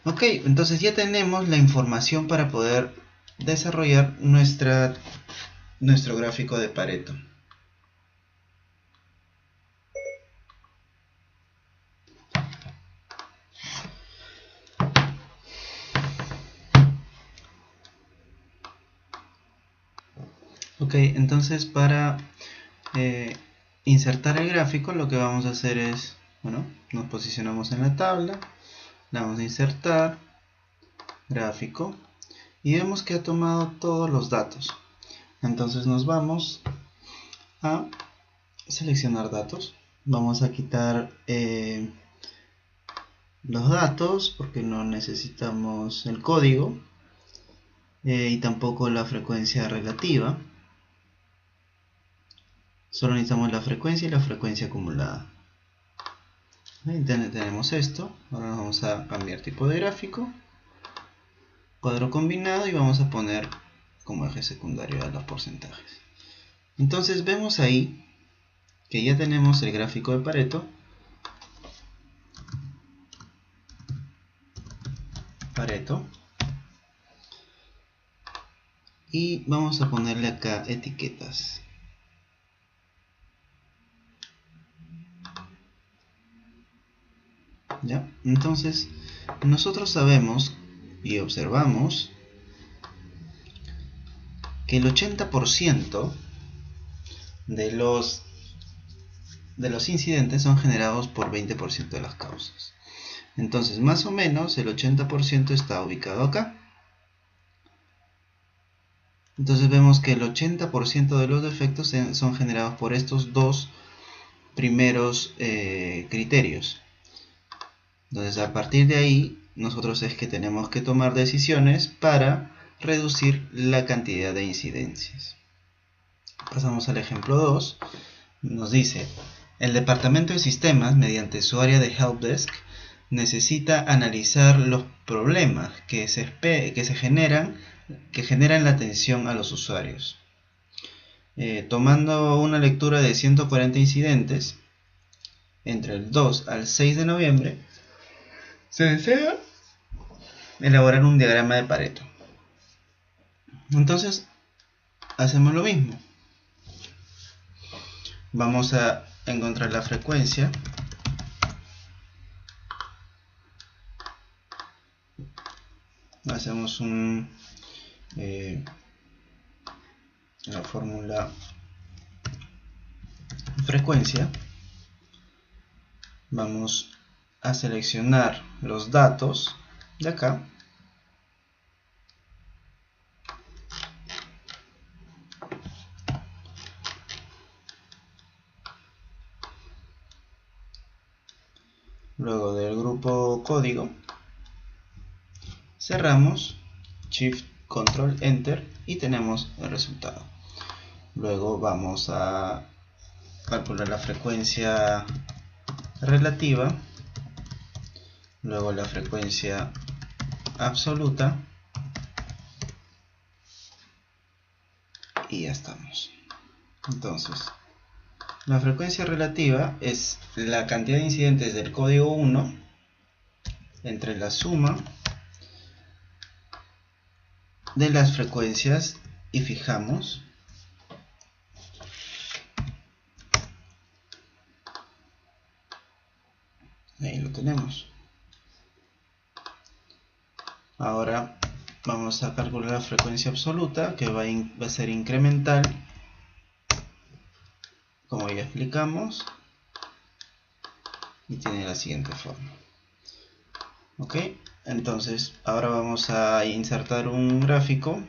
Ok, entonces ya tenemos la información para poder desarrollar nuestro gráfico de Pareto. Ok, entonces para insertar el gráfico lo que vamos a hacer es, bueno, nos posicionamos en la tabla, le vamos a insertar, gráfico, y vemos que ha tomado todos los datos. Entonces nos vamos a seleccionar datos, vamos a quitar los datos porque no necesitamos el código y tampoco la frecuencia relativa. Solo necesitamos la frecuencia y la frecuencia acumulada. Ahí tenemos esto. Ahora vamos a cambiar tipo de gráfico, cuadro combinado, y vamos a poner como eje secundario a los porcentajes. Entonces vemos ahí que ya tenemos el gráfico de Pareto. Y vamos a ponerle acá etiquetas. ¿Ya? Entonces Nosotros sabemos y observamos que el 80% de los incidentes son generados por 20% de las causas. Entonces, más o menos, el 80% está ubicado acá. Entonces vemos que el 80% de los defectos son generados por estos dos primeros criterios. Entonces, a partir de ahí, nosotros es que tenemos que tomar decisiones para reducir la cantidad de incidencias. Pasamos al ejemplo 2. Nos dice: el departamento de sistemas, mediante su área de helpdesk, necesita analizar los problemas que generan la atención a los usuarios. Tomando una lectura de 140 incidentes entre el 2 al 6 de noviembre, se desea elaborar un diagrama de Pareto. Entonces, hacemos lo mismo. Vamos a encontrar la frecuencia. Hacemos la fórmula frecuencia. Vamos a seleccionar los datos de acá. Luego del grupo código, cerramos, Shift Control Enter y tenemos el resultado. Luego vamos a calcular la frecuencia relativa, luego la frecuencia absoluta y ya estamos. Entonces, la frecuencia relativa es la cantidad de incidentes del código 1 entre la suma de las frecuencias y fijamos ahí lo tenemos. Ahora vamos a calcular la frecuencia absoluta, que va a ser incremental, como ya explicamos, y tiene la siguiente forma. Ok, entonces ahora vamos a insertar un gráfico.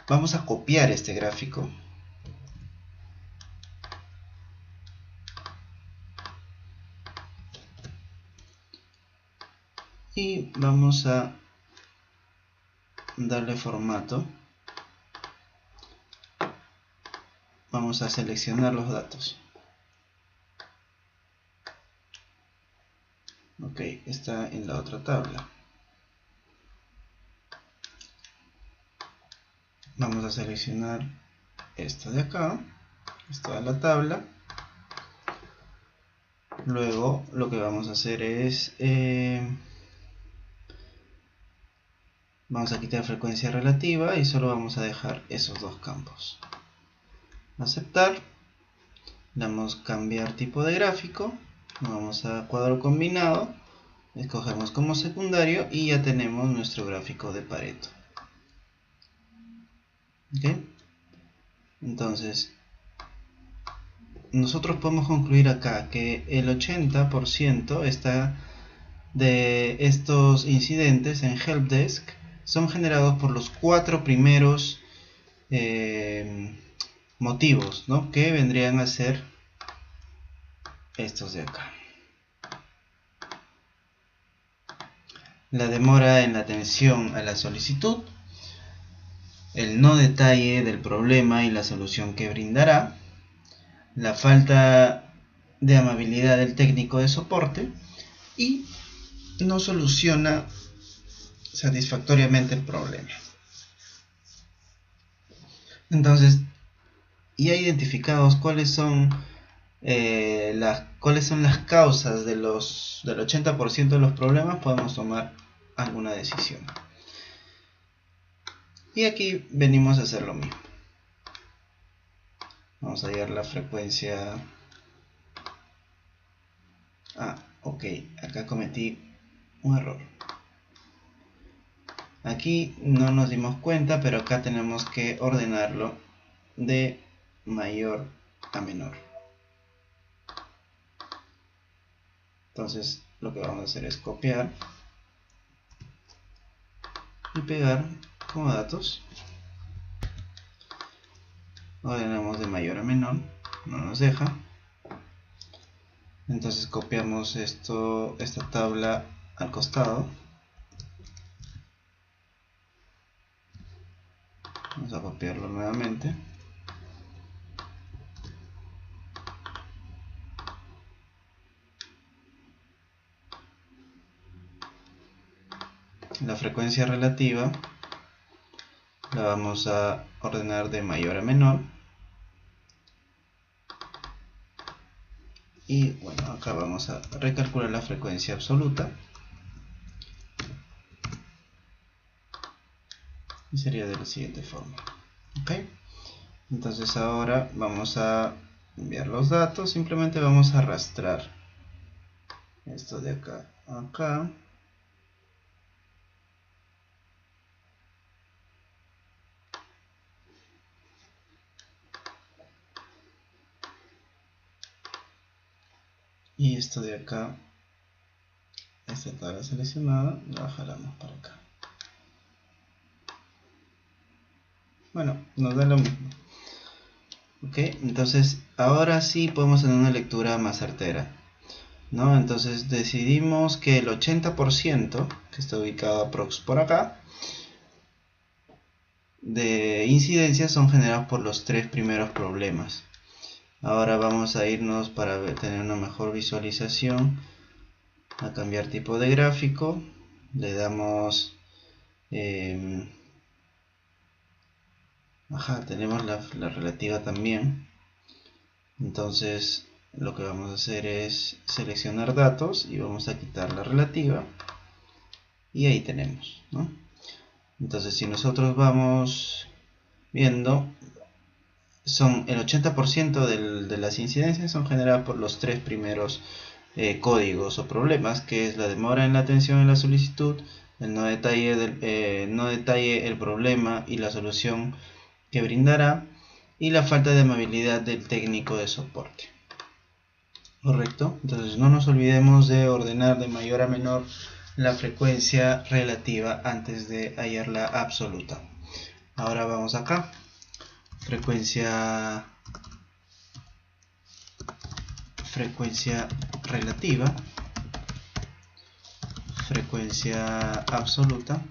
Vamos a copiar este gráfico. Y vamos a darle formato. Vamos a seleccionar los datos. Ok, está en la otra tabla. Vamos a seleccionar esto de acá. Esta es la tabla. Luego lo que vamos a hacer es vamos a quitar frecuencia relativa y solo vamos a dejar esos dos campos. Aceptar. Le damos cambiar tipo de gráfico. Vamos a cuadro combinado. Escogemos como secundario y ya tenemos nuestro gráfico de Pareto. ¿Okay? Entonces, nosotros podemos concluir acá que el 80% está de estos incidentes en helpdesk son generados por los 4 primeros motivos, ¿no? Que vendrían a ser estos de acá. La demora en la atención a la solicitud, el no detalle del problema y la solución que brindará, la falta de amabilidad del técnico de soporte y no soluciona satisfactoriamente el problema. Entonces, ya identificados cuáles son las causas del 80% de los problemas, podemos tomar alguna decisión. Y aquí venimos a hacer lo mismo. Vamos a hallar la frecuencia. Ok, acá cometí un error. Aquí no nos dimos cuenta, pero acá tenemos que ordenarlo de mayor a menor. Entonces lo que vamos a hacer es copiar y pegar como datos. Ordenamos de mayor a menor, no nos deja. Entonces copiamos esta tabla al costado. Vamos a copiarlo nuevamente. La frecuencia relativa la vamos a ordenar de mayor a menor. Y bueno, acá vamos a recalcular la frecuencia absoluta. Y sería de la siguiente forma. ¿Ok? Entonces ahora vamos a enviar los datos. Simplemente vamos a arrastrar esto de acá a acá. Y esto de acá, esta tabla seleccionada, la jalamos para acá. Bueno, nos da lo mismo. Ok, entonces ahora sí podemos tener una lectura más certera, ¿no? Entonces decidimos que el 80%, que está ubicado aprox por acá, de incidencias son generados por los tres primeros problemas. Ahora vamos a irnos para tener una mejor visualización a cambiar tipo de gráfico. Le damos tenemos la relativa también. Entonces lo que vamos a hacer es seleccionar datos y vamos a quitar la relativa y ahí tenemos, ¿no? Entonces si nosotros vamos viendo, son el 80% de las incidencias son generadas por los tres primeros códigos o problemas, que es la demora en la atención en la solicitud, el no detalle el problema y la solución que brindará, y la falta de amabilidad del técnico de soporte. Correcto, entonces no nos olvidemos de ordenar de mayor a menor la frecuencia relativa antes de hallar la absoluta. Ahora vamos acá, frecuencia relativa, frecuencia absoluta,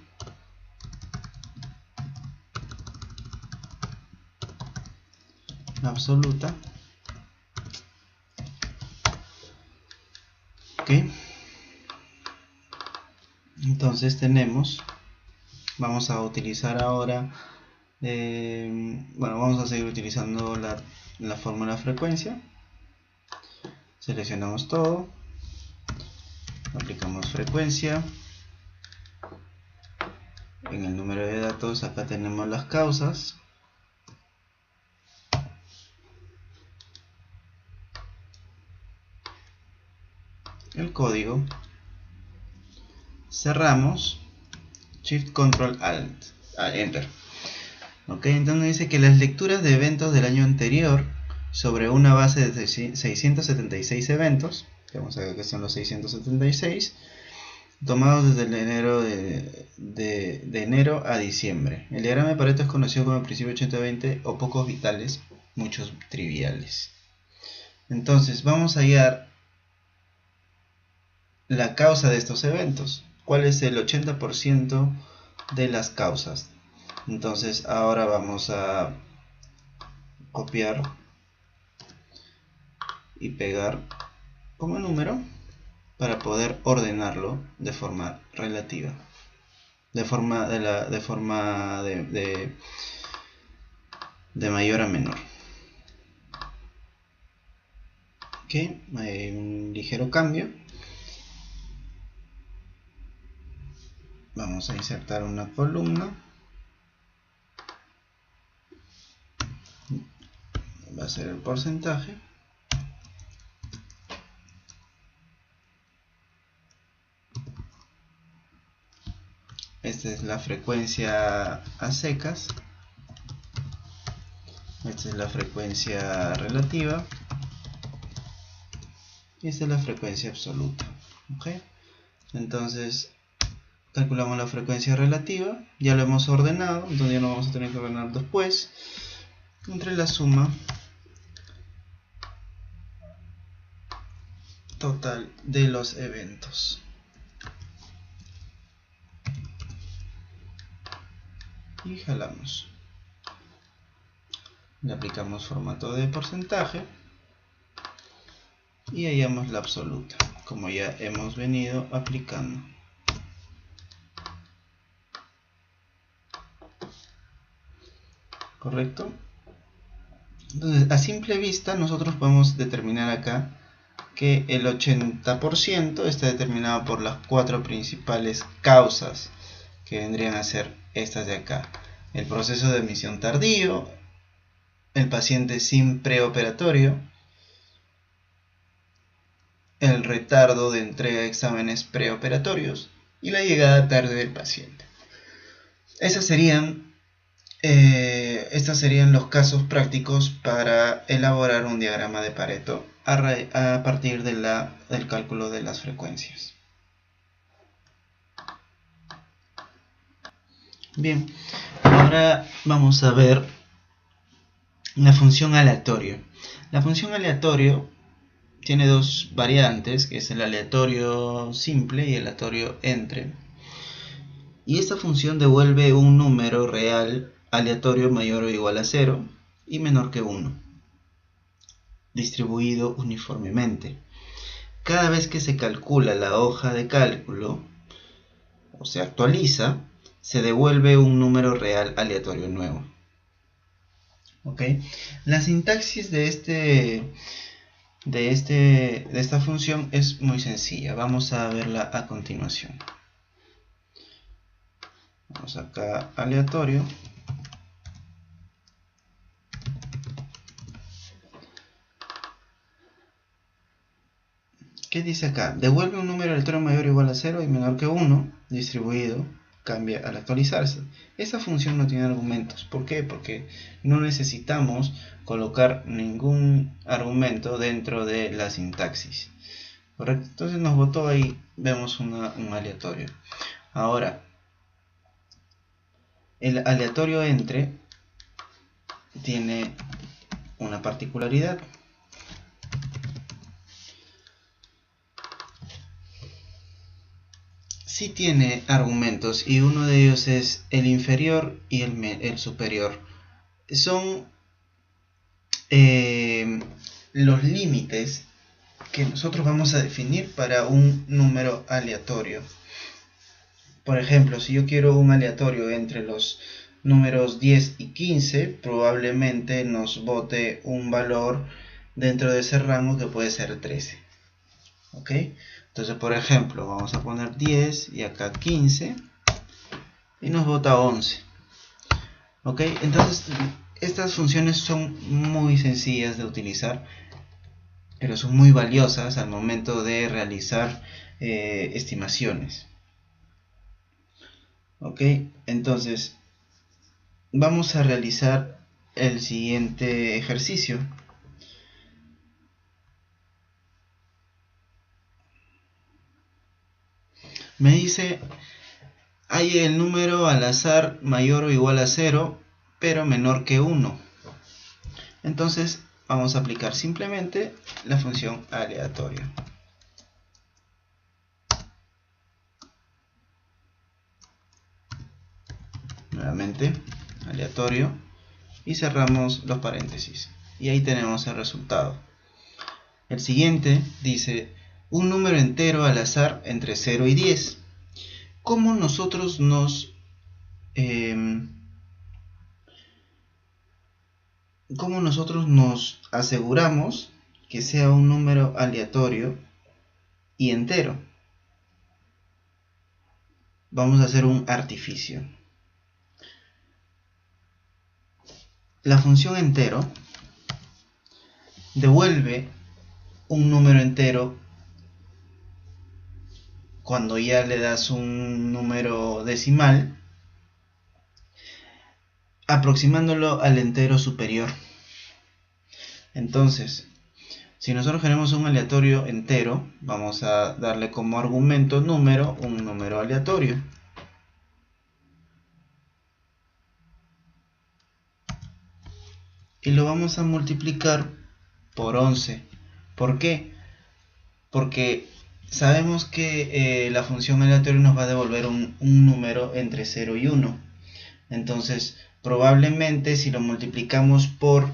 ok. Entonces vamos a utilizar ahora, bueno, vamos a seguir utilizando la fórmula frecuencia. Seleccionamos todo, aplicamos frecuencia. En el número de datos acá tenemos las causas. El código. Cerramos. Shift Control Alt. Enter. Ok, entonces dice que las lecturas de eventos del año anterior sobre una base de 676 eventos, que vamos a ver que son los 676, tomados desde el de enero a diciembre. El diagrama de Pareto es conocido como el principio 80-20 o pocos vitales, muchos triviales. Entonces vamos a hallar la causa de estos eventos. ¿Cuál es el 80% de las causas? Entonces ahora vamos a copiar y pegar como número para poder ordenarlo de forma relativa, de mayor a menor. Ok, hay un ligero cambio. Vamos a insertar una columna. Va a ser el porcentaje. Esta es la frecuencia a secas. Esta es la frecuencia relativa. Y esta es la frecuencia absoluta. ¿Okay? Entonces calculamos la frecuencia relativa. Ya lo hemos ordenado, entonces ya no vamos a tener que ordenar después. Entre la suma total de los eventos. Y jalamos. Le aplicamos formato de porcentaje. Y hallamos la absoluta, como ya hemos venido aplicando. ¿Correcto? Entonces, a simple vista, nosotros podemos determinar acá que el 80% está determinado por las 4 principales causas, que vendrían a ser estas de acá: el proceso de admisión tardío, el paciente sin preoperatorio, el retardo de entrega de exámenes preoperatorios y la llegada tarde del paciente. Estos serían los casos prácticos para elaborar un diagrama de Pareto a partir del cálculo de las frecuencias. Bien, ahora vamos a ver la función aleatorio. La función aleatorio tiene dos variantes, que es el aleatorio simple y el aleatorio entre. Y esta función devuelve un número real aleatorio mayor o igual a 0 y menor que 1, distribuido uniformemente. Cada vez que se calcula la hoja de cálculo o se actualiza, se devuelve un número real aleatorio nuevo. ¿Ok? La sintaxis de esta función es muy sencilla. Vamos a verla a continuación. Vamos acá, aleatorio. ¿Qué dice acá? Devuelve un número aleatorio mayor o igual a 0 y menor que 1, distribuido, cambia al actualizarse. Esta función no tiene argumentos. ¿Por qué? Porque no necesitamos colocar ningún argumento dentro de la sintaxis. ¿Correcto? Entonces nos botó ahí, vemos un aleatorio. Ahora, el aleatorio entre tiene una particularidad. Sí tiene argumentos, y uno de ellos es el inferior y el superior. Son los límites que nosotros vamos a definir para un número aleatorio. Por ejemplo, si yo quiero un aleatorio entre los números 10 y 15, probablemente nos bote un valor dentro de ese rango que puede ser 13. ¿Ok? Entonces, por ejemplo, vamos a poner 10 y acá 15 y nos bota 11. ¿Ok? Entonces, estas funciones son muy sencillas de utilizar, pero son muy valiosas al momento de realizar estimaciones. ¿Ok? Entonces, vamos a realizar el siguiente ejercicio. Me dice, hay el número al azar mayor o igual a 0, pero menor que 1. Entonces vamos a aplicar simplemente la función aleatorio. Nuevamente, aleatorio, y cerramos los paréntesis. Y ahí tenemos el resultado. El siguiente dice, un número entero al azar entre 0 y 10. ¿Cómo nosotros nos aseguramos que sea un número aleatorio y entero? Vamos a hacer un artificio. La función entero devuelve un número entero cuando ya le das un número decimal, aproximándolo al entero superior. Entonces, si nosotros queremos un aleatorio entero, vamos a darle como argumento número un número aleatorio. Y lo vamos a multiplicar por 11. ¿Por qué? Porque sabemos que la función aleatoria nos va a devolver un número entre 0 y 1. Entonces, probablemente si lo multiplicamos por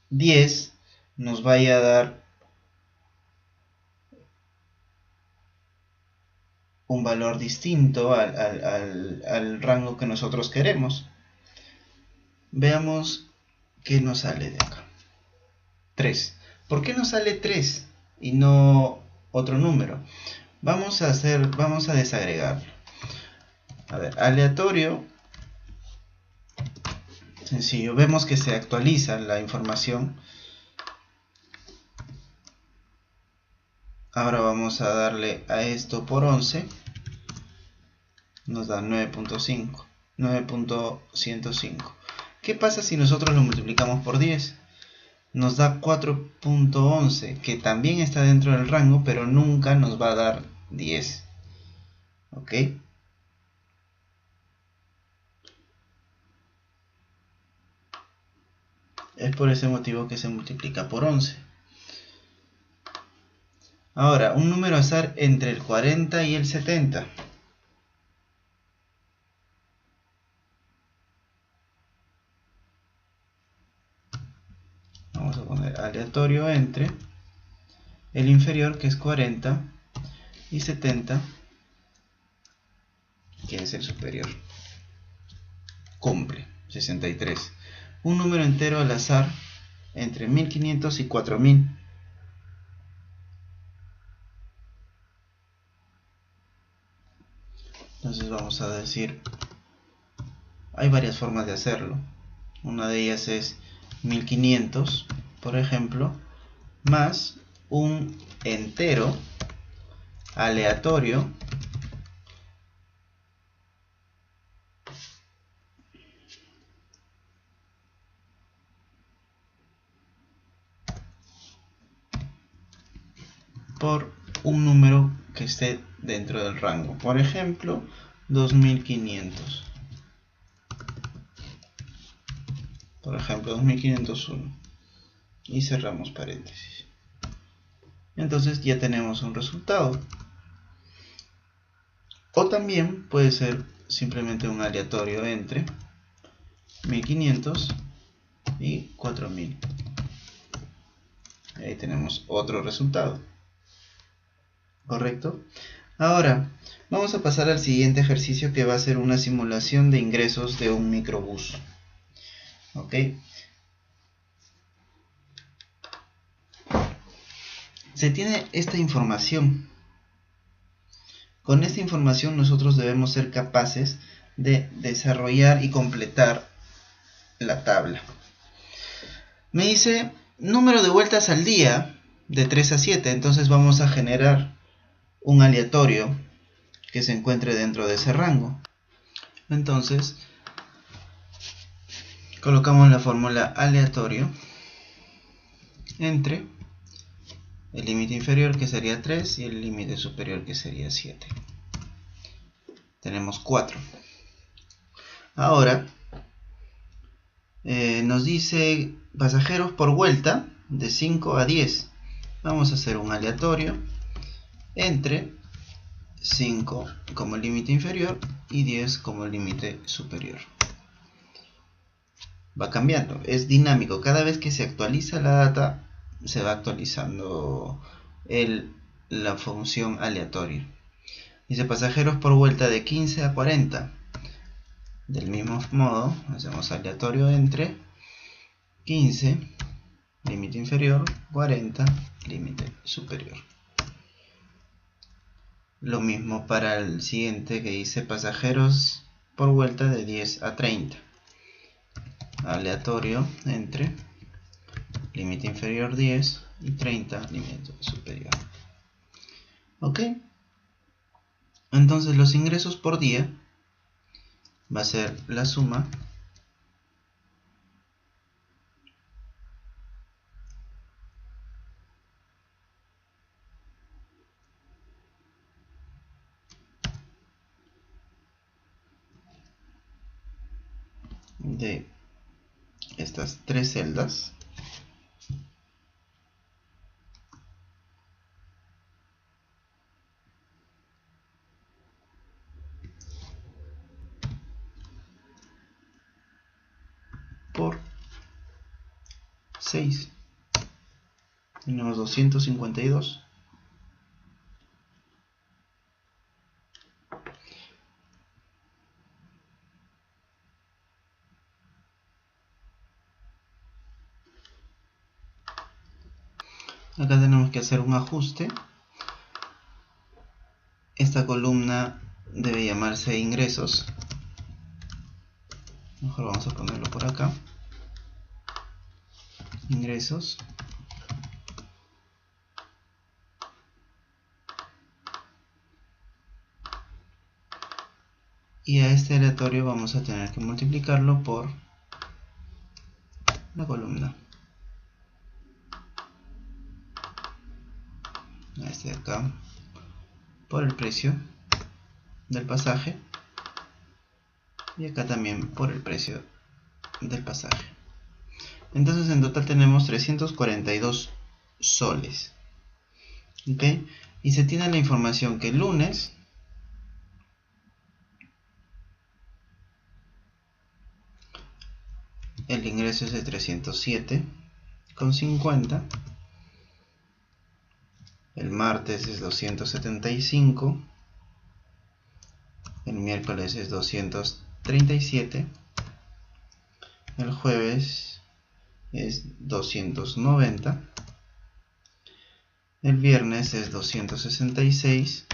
10, nos vaya a dar un valor distinto al rango que nosotros queremos. Veamos qué nos sale de acá. 3. ¿Por qué nos sale 3 y no otro número? Vamos a desagregarlo. A ver, aleatorio. Sencillo, vemos que se actualiza la información. Ahora vamos a darle a esto por 11. Nos da 9.5, 9.105. ¿Qué pasa si nosotros lo multiplicamos por 10? Nos da 4.11, que también está dentro del rango, pero nunca nos va a dar 10. ¿Ok? Es por ese motivo que se multiplica por 11. Ahora, un número azar entre el 40 y el 70. Vamos a poner aleatorio entre el inferior, que es 40, y 70, que es el superior. Cumple, 63. Un número entero al azar entre 1500 y 4000. Entonces vamos a decir, hay varias formas de hacerlo. Una de ellas es 1500, por ejemplo, más un entero aleatorio por un número que esté dentro del rango. Por ejemplo, 2500. Por ejemplo, 2501. Y cerramos paréntesis. Entonces ya tenemos un resultado. O también puede ser simplemente un aleatorio entre 1500 y 4000. Ahí tenemos otro resultado. ¿Correcto? Ahora, vamos a pasar al siguiente ejercicio, que va a ser una simulación de ingresos de un microbús. ¿Ok? Se tiene esta información. Con esta información nosotros debemos ser capaces de desarrollar y completar la tabla. Me dice número de vueltas al día de 3 a 7, entonces vamos a generar un aleatorio que se encuentre dentro de ese rango. Entonces colocamos la fórmula aleatorio entre el límite inferior, que sería 3, y el límite superior, que sería 7. Tenemos 4. Ahora nos dice pasajeros por vuelta de 5 a 10. Vamos a hacer un aleatorio entre 5 como límite inferior y 10 como límite superior. Va cambiando, es dinámico. Cada vez que se actualiza la data, se va actualizando la función aleatoria. Dice pasajeros por vuelta de 15 a 40. Del mismo modo, hacemos aleatorio entre 15, límite inferior, 40, límite superior. Lo mismo para el siguiente, que dice pasajeros por vuelta de 10 a 30. Aleatorio entre límite inferior 10 y 30, límite superior. ¿Ok? Entonces los ingresos por día va a ser la suma de estas tres celdas por 6. Tenemos 252. Acá tenemos que hacer un ajuste. Esta columna debe llamarse ingresos. Mejor vamos a ponerlo por acá. Ingresos. Y a este aleatorio vamos a tener que multiplicarlo por la columna. A este de acá por el precio del pasaje. Y acá también por el precio del pasaje. Entonces en total tenemos 342 soles. ¿Ok? Y se tiene la información que el lunes el ingreso es de 307,50. El martes es 275. El miércoles es 237. El jueves es 290. El viernes es 266.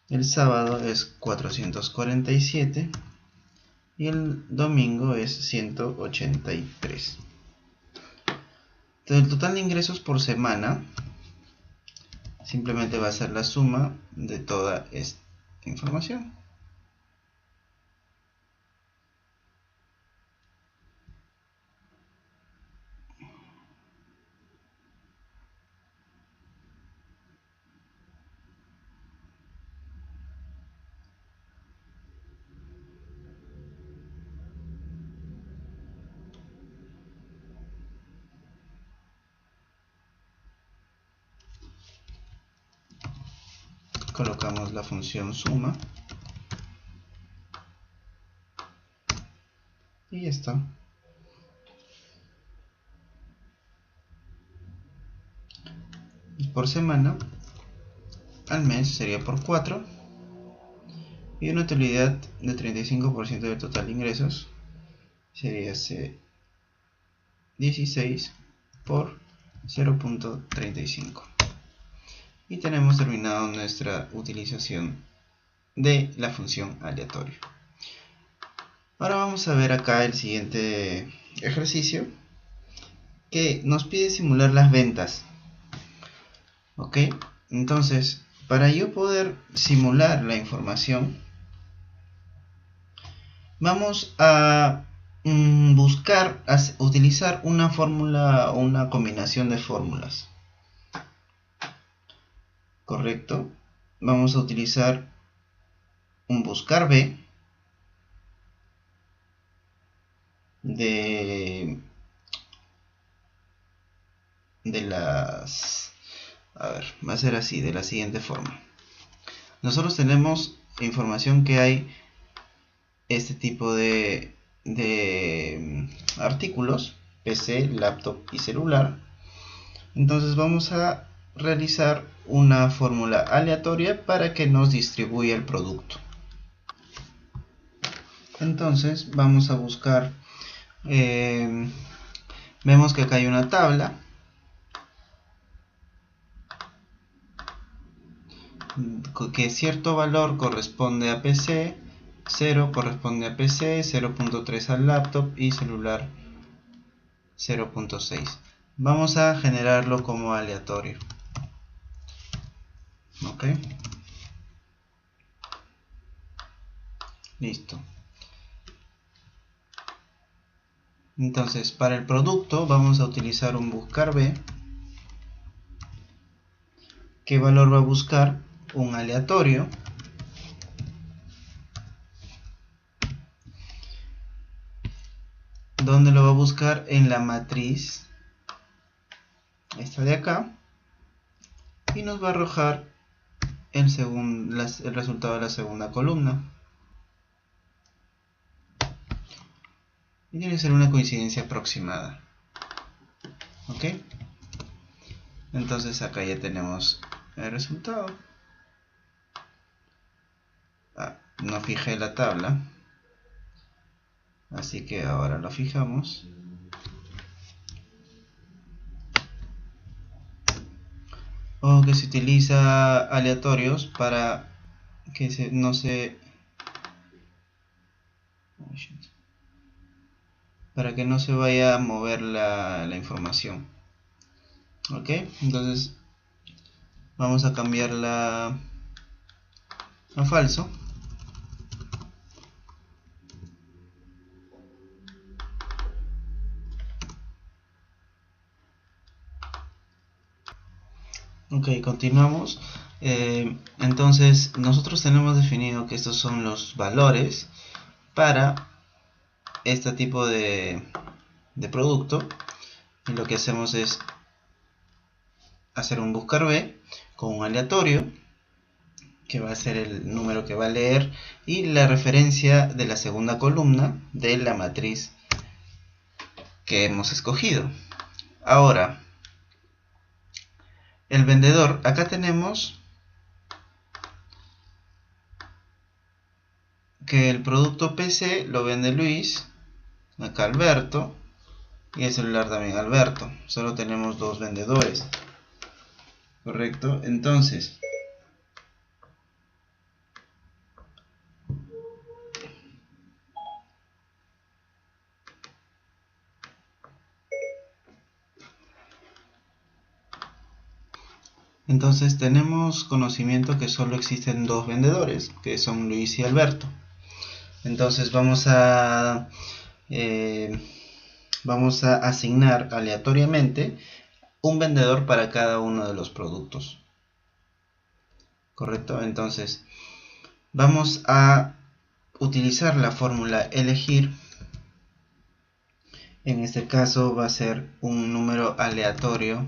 El sábado es 447. Y el domingo es 183. Entonces el total de ingresos por semana simplemente va a ser la suma de toda esta información. Colocamos la función suma y ya está. Y por semana, al mes sería por 4 y una utilidad de 35% del total de ingresos sería 16 por 0.35. Y tenemos terminado nuestra utilización de la función aleatorio. Ahora vamos a ver acá el siguiente ejercicio que nos pide simular las ventas. Ok, entonces para yo poder simular la información vamos a utilizar una fórmula o una combinación de fórmulas. Correcto, vamos a utilizar un buscar B de las... A ver, va a ser así, de la siguiente forma. Nosotros tenemos información que hay este tipo de artículos, PC, laptop y celular. Entonces vamos a realizar una fórmula aleatoria para que nos distribuya el producto. Entonces vamos a buscar, vemos que acá hay una tabla que cierto valor corresponde a PC, 0 corresponde a PC, 0.3 al laptop y celular 0.6. Vamos a generarlo como aleatorio. Ok, listo. Entonces para el producto vamos a utilizar un buscar B. ¿Qué valor va a buscar? Un aleatorio. ¿Dónde lo va a buscar? En la matriz esta de acá. Y nos va a arrojar el resultado de la segunda columna. Y tiene que ser una coincidencia aproximada. ¿Ok? Entonces acá ya tenemos el resultado. No fijé la tabla. Así que ahora lo fijamos. O que se utiliza aleatorios para que no se vaya a mover la información. Ok, entonces vamos a cambiarla a falso. Ok, continuamos. Entonces nosotros tenemos definido que estos son los valores para este tipo de producto. Y lo que hacemos es hacer un buscar B con un aleatorio, que va a ser el número que va a leer, y la referencia de la segunda columna de la matriz que hemos escogido. Ahora, el vendedor, acá tenemos que el producto PC lo vende Luis, acá Alberto, y el celular también Alberto. Solo tenemos dos vendedores, ¿correcto? Entonces tenemos conocimiento que solo existen dos vendedores, que son Luis y Alberto. Entonces vamos a asignar aleatoriamente un vendedor para cada uno de los productos, ¿correcto? Entonces vamos a utilizar la fórmula elegir. En este caso va a ser un número aleatorio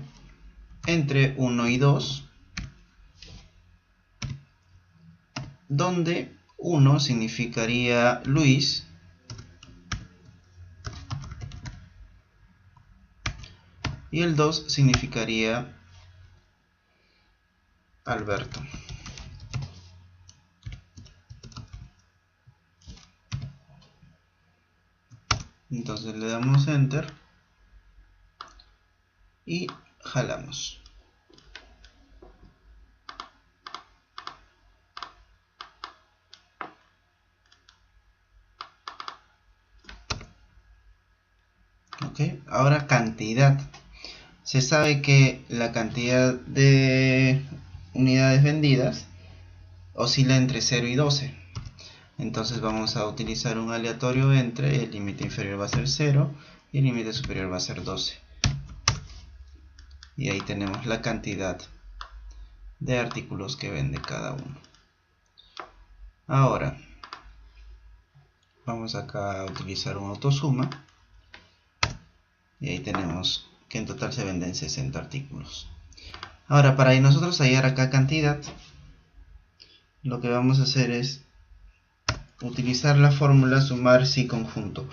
entre 1 y 2, donde 1 significaría Luis y el 2 significaría Alberto. Entonces le damos enter y jalamos. Ok, ahora cantidad. Se sabe que la cantidad de unidades vendidas oscila entre 0 y 12. Entonces vamos a utilizar un aleatorio entre, el límite inferior va a ser 0 y el límite superior va a ser 12. Y ahí tenemos la cantidad de artículos que vende cada uno. Ahora vamos acá a utilizar un autosuma y ahí tenemos que en total se venden 60 artículos. Ahora, para nosotros hallar acá cantidad, lo que vamos a hacer es utilizar la fórmula sumar si conjunto.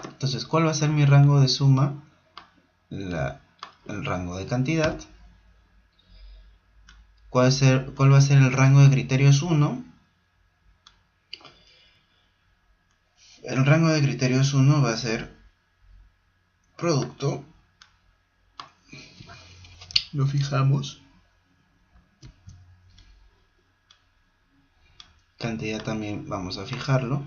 Entonces, ¿cuál va a ser mi rango de suma? El rango de cantidad. ¿Cuál va a ser el rango de criterios 1? El rango de criterios 1 va a ser producto. Lo fijamos. Cantidad también vamos a fijarlo.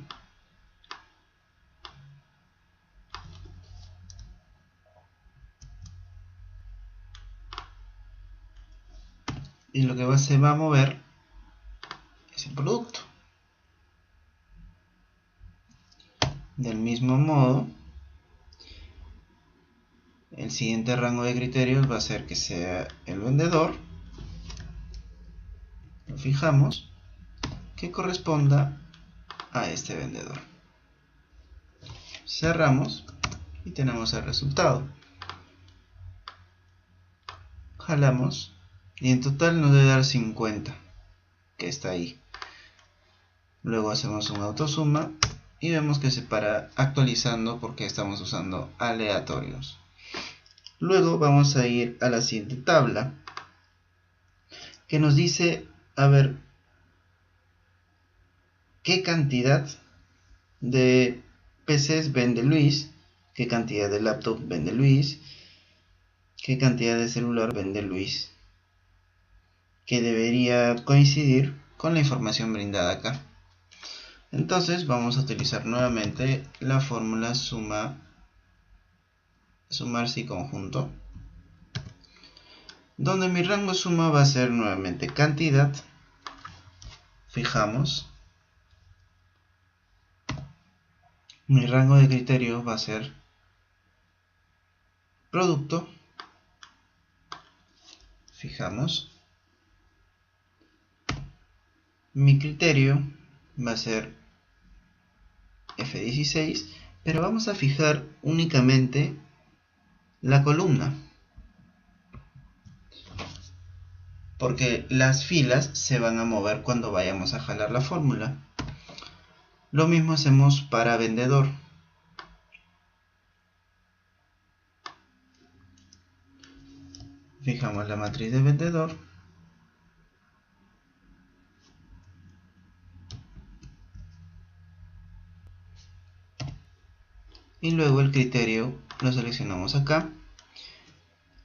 y lo que se va a mover es el producto. Del mismo modo, el siguiente rango de criterios va a ser que sea el vendedor. Lo fijamos que corresponda a este vendedor. Cerramos y tenemos el resultado. Jalamos y en total nos debe dar 50, que está ahí. Luego hacemos un autosuma y vemos que se para actualizando porque estamos usando aleatorios. Luego vamos a ir a la siguiente tabla que nos dice, a ver, qué cantidad de PCs vende Luis, qué cantidad de laptop vende Luis, qué cantidad de celular vende Luis, que debería coincidir con la información brindada acá. Entonces vamos a utilizar nuevamente la fórmula sumarse y conjunto, donde mi rango de suma va a ser nuevamente cantidad. Fijamos. Mi rango de criterio va a ser producto. Fijamos. Mi criterio va a ser F16, pero vamos a fijar únicamente la columna, porque las filas se van a mover cuando vayamos a jalar la fórmula. Lo mismo hacemos para vendedor. Fijamos la matriz de vendedor. Y luego el criterio lo seleccionamos acá.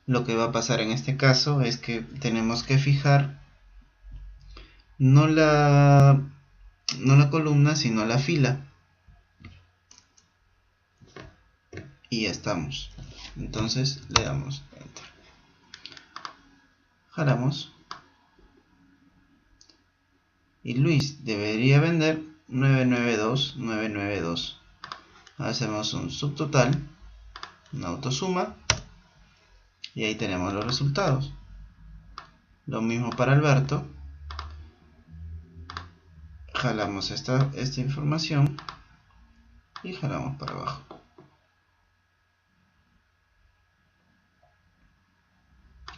Lo que va a pasar en este caso es que tenemos que fijar no la columna, sino la fila. Y ya estamos. Entonces le damos Enter. Jalamos. Y Luis debería vender 992. Hacemos un subtotal, una autosuma, y ahí tenemos los resultados. Lo mismo para Alberto. Jalamos esta información y jalamos para abajo.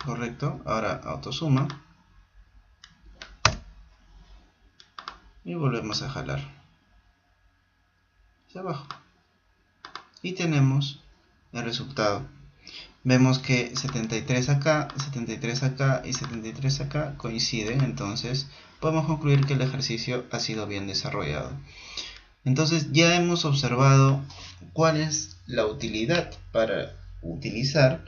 Correcto. Ahora autosuma y volvemos a jalar hacia abajo y tenemos el resultado. Vemos que 73 acá, 73 acá y 73 acá coinciden, entonces podemos concluir que el ejercicio ha sido bien desarrollado. Entonces ya hemos observado cuál es la utilidad para utilizar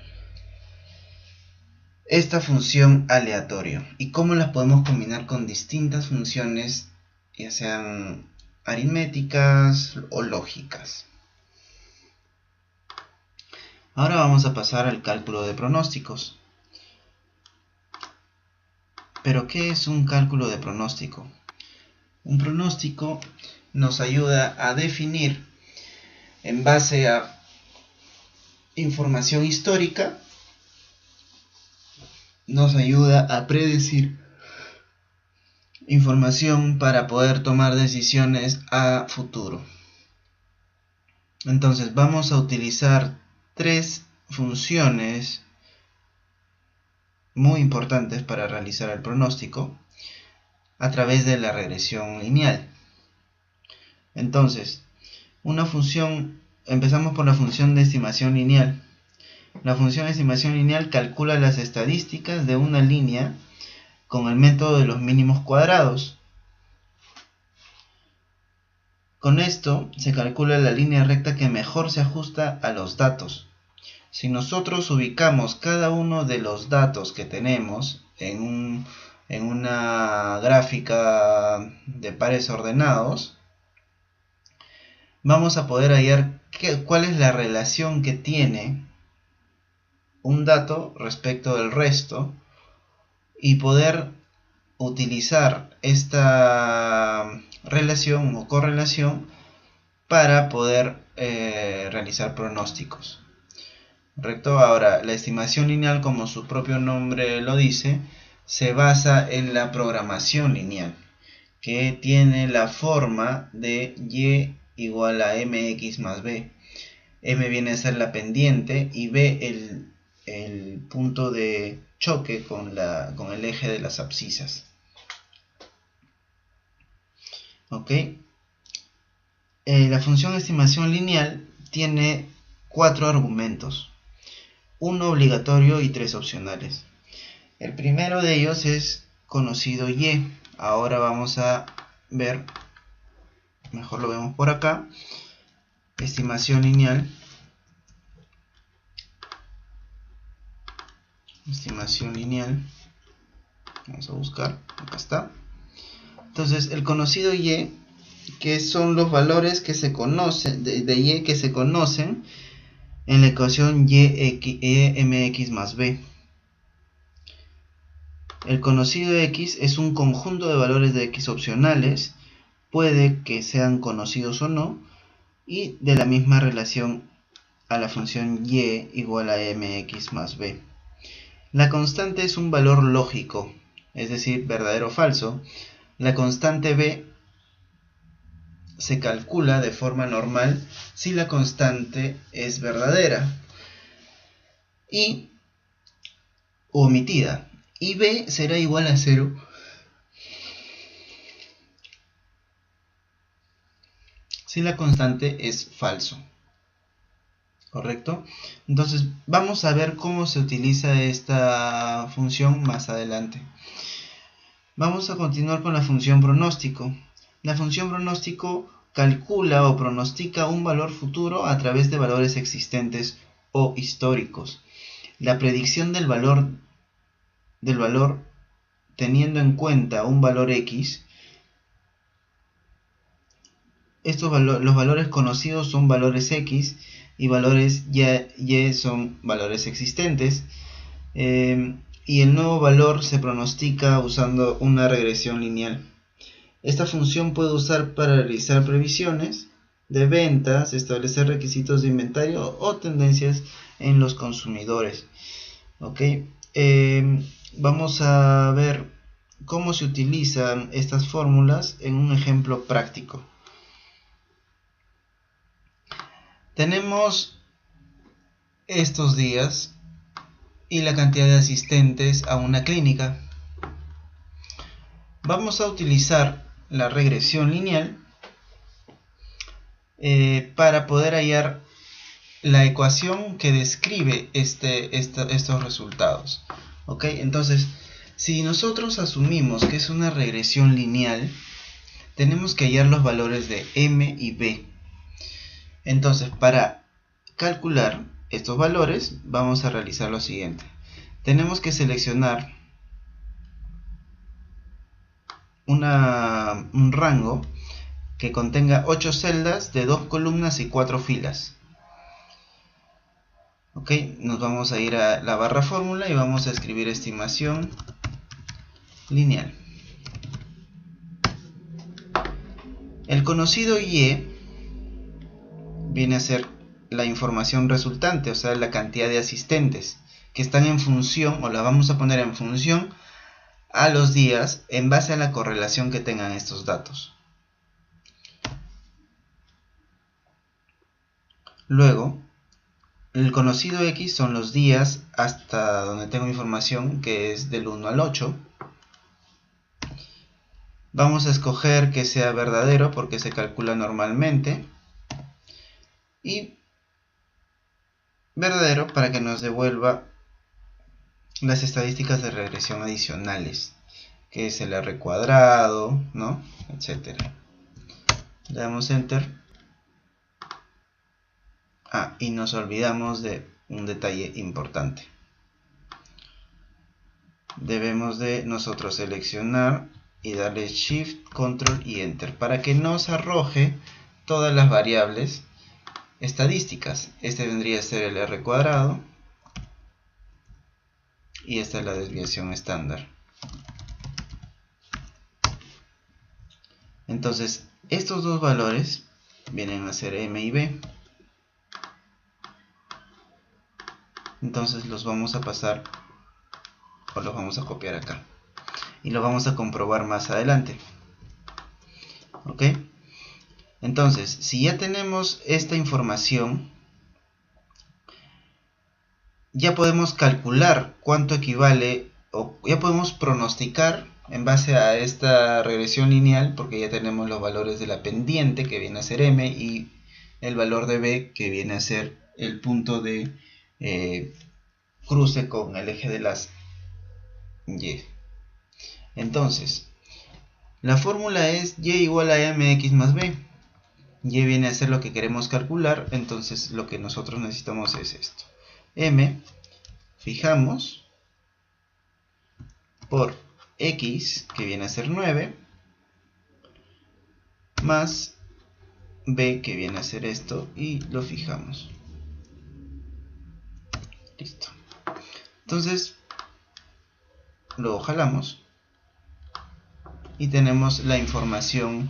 esta función aleatorio y cómo las podemos combinar con distintas funciones, ya sean aritméticas o lógicas. Ahora vamos a pasar al cálculo de pronósticos. ¿Pero qué es un cálculo de pronóstico? Un pronóstico nos ayuda a definir, en base a información histórica, nos ayuda a predecir información para poder tomar decisiones a futuro. Entonces vamos a utilizar tres funciones muy importantes para realizar el pronóstico a través de la regresión lineal. Entonces, empezamos por la función de estimación lineal. La función de estimación lineal calcula las estadísticas de una línea con el método de los mínimos cuadrados. Con esto se calcula la línea recta que mejor se ajusta a los datos. Si nosotros ubicamos cada uno de los datos que tenemos en una gráfica de pares ordenados, vamos a poder hallar cuál es la relación que tiene un dato respecto del resto y poder utilizar esta relación o correlación para poder realizar pronósticos. ¿Correcto? Ahora, la estimación lineal, como su propio nombre lo dice, se basa en la programación lineal, que tiene la forma de y igual a mx más b. M viene a ser la pendiente y b el punto de choque con el eje de las abscisas. ¿Ok? La función estimación lineal tiene 4 argumentos, uno obligatorio y 3 opcionales. El primero de ellos es conocido y. Ahora vamos a ver, mejor lo vemos por acá, estimación lineal. Estimación lineal, vamos a buscar, acá está. Entonces el conocido y, que son los valores que se conocen de y que se conocen en la ecuación mx más b. El conocido x es un conjunto de valores de x opcionales, puede que sean conocidos o no, y de la misma relación a la función y igual a mx más b. La constante es un valor lógico, es decir, verdadero o falso. La constante b se calcula de forma normal si la constante es verdadera y omitida, y b será igual a 0 si la constante es falso. ¿Correcto? Entonces vamos a ver cómo se utiliza esta función más adelante. Vamos a continuar con la función pronóstico. La función pronóstico calcula o pronostica un valor futuro a través de valores existentes o históricos. La predicción del valor teniendo en cuenta un valor x. Los valores conocidos son valores x y valores y son valores existentes. Y el nuevo valor se pronostica usando una regresión lineal. Esta función puede usar para realizar previsiones de ventas, establecer requisitos de inventario o tendencias en los consumidores. ¿Ok? Vamos a ver cómo se utilizan estas fórmulas en un ejemplo práctico. Tenemos estos días y la cantidad de asistentes a una clínica. Vamos a utilizar la regresión lineal para poder hallar la ecuación que describe estos resultados. ¿Ok? Entonces, si nosotros asumimos que es una regresión lineal, tenemos que hallar los valores de m y b. Entonces, para calcular estos valores, vamos a realizar lo siguiente. Tenemos que seleccionar un rango que contenga 8 celdas de 2 columnas y 4 filas. Ok, nos vamos a ir a la barra fórmula y vamos a escribir estimación lineal. El conocido y viene a ser la información resultante, o sea, la cantidad de asistentes que están en función, o la vamos a poner en función a los días en base a la correlación que tengan estos datos. Luego, el conocido x son los días hasta donde tengo información, que es del 1 al 8. Vamos a escoger que sea verdadero porque se calcula normalmente. Y verdadero para que nos devuelva las estadísticas de regresión adicionales, que es el R cuadrado, ¿no? Etcétera. Le damos Enter. Y nos olvidamos de un detalle importante. Debemos de nosotros seleccionar y darle Shift, Control y Enter para que nos arroje todas las variables estadísticas. Este vendría a ser el R cuadrado y esta es la desviación estándar. Entonces estos dos valores vienen a ser m y b. Entonces los vamos a pasar o los vamos a copiar acá y lo vamos a comprobar más adelante. ¿Ok? Entonces, si ya tenemos esta información, ya podemos calcular cuánto equivale, o ya podemos pronosticar en base a esta regresión lineal, porque ya tenemos los valores de la pendiente, que viene a ser m, y el valor de b, que viene a ser el punto de cruce con el eje de las y. Entonces, la fórmula es y igual a mx más b. Y viene a ser lo que queremos calcular, entonces lo que nosotros necesitamos es esto. M, fijamos, por x, que viene a ser 9, más b, que viene a ser esto, y lo fijamos. Listo. Entonces, lo jalamos y tenemos la información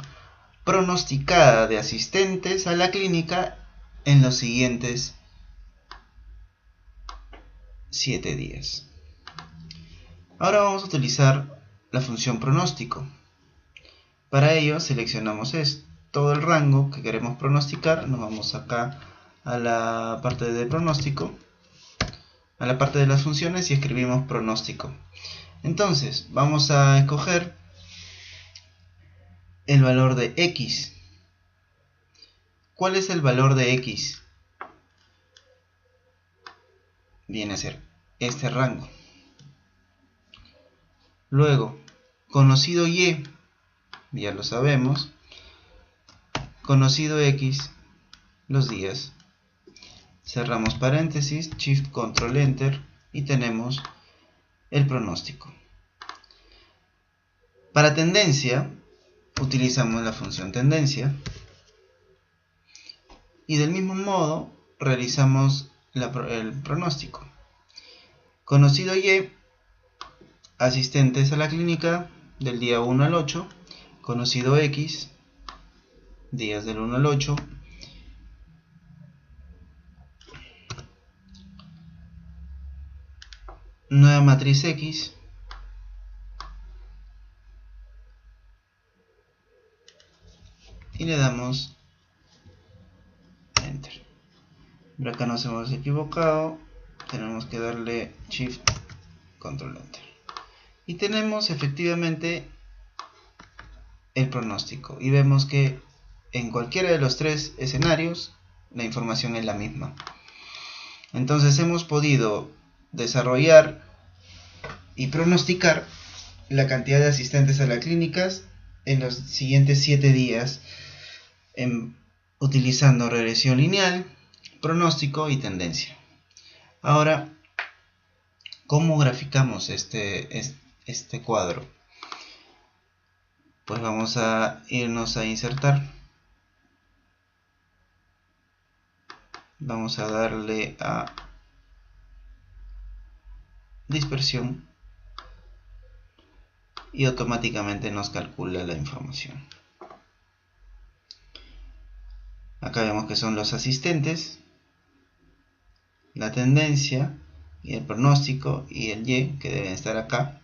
pronosticada de asistentes a la clínica en los siguientes 7 días. Ahora vamos a utilizar la función pronóstico. Para ello seleccionamos todo el rango que queremos pronosticar. Nos vamos acá a la parte de pronóstico, a la parte de las funciones, y escribimos pronóstico. Entonces vamos a escoger el valor de x. ¿Cuál es el valor de x? Viene a ser este rango. Luego, conocido y, ya lo sabemos. Conocido x, los días. Cerramos paréntesis, Shift Control Enter, y tenemos el pronóstico. Para tendencia, utilizamos la función tendencia. Y del mismo modo, realizamos el pronóstico. Conocido y, asistentes a la clínica del día 1 al 8. Conocido x, días del 1 al 8. Nueva matriz x. Y le damos Enter. Pero acá nos hemos equivocado. Tenemos que darle Shift Control Enter. Y tenemos efectivamente el pronóstico. Y vemos que en cualquiera de los tres escenarios la información es la misma. Entonces hemos podido desarrollar y pronosticar la cantidad de asistentes a las clínicas en los siguientes 7 días utilizando regresión lineal, pronóstico y tendencia. Ahora, ¿cómo graficamos este cuadro? Pues vamos a irnos a insertar. Vamos a darle a dispersión y automáticamente nos calcula la información. Acá vemos que son los asistentes, la tendencia y el pronóstico, y el y, que deben estar acá,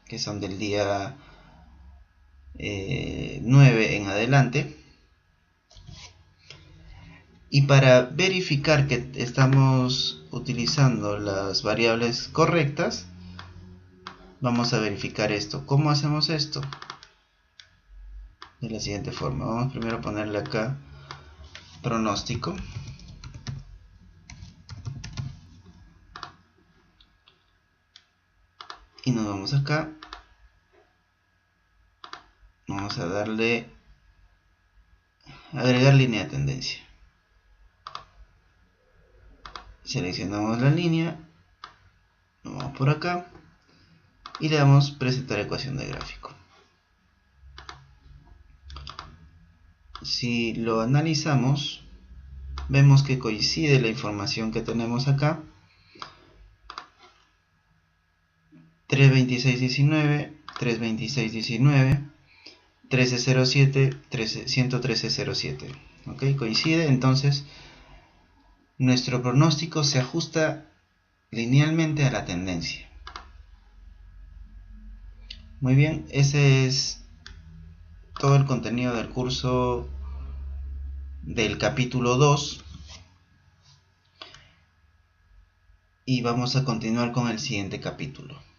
que son del día 9 en adelante. Y para verificar que estamos utilizando las variables correctas, vamos a verificar esto. ¿Cómo hacemos esto? De la siguiente forma. Vamos primero a ponerle acá pronóstico. Y nos vamos acá. Vamos a darle agregar línea de tendencia. Seleccionamos la línea, nos vamos por acá y le damos presentar ecuación de gráfico. Si lo analizamos, vemos que coincide la información que tenemos acá, 32619, 32619, 1307, 11307. ¿Ok? Coincide, entonces nuestro pronóstico se ajusta linealmente a la tendencia. Muy bien, ese es todo el contenido del curso del capítulo 2 y vamos a continuar con el siguiente capítulo.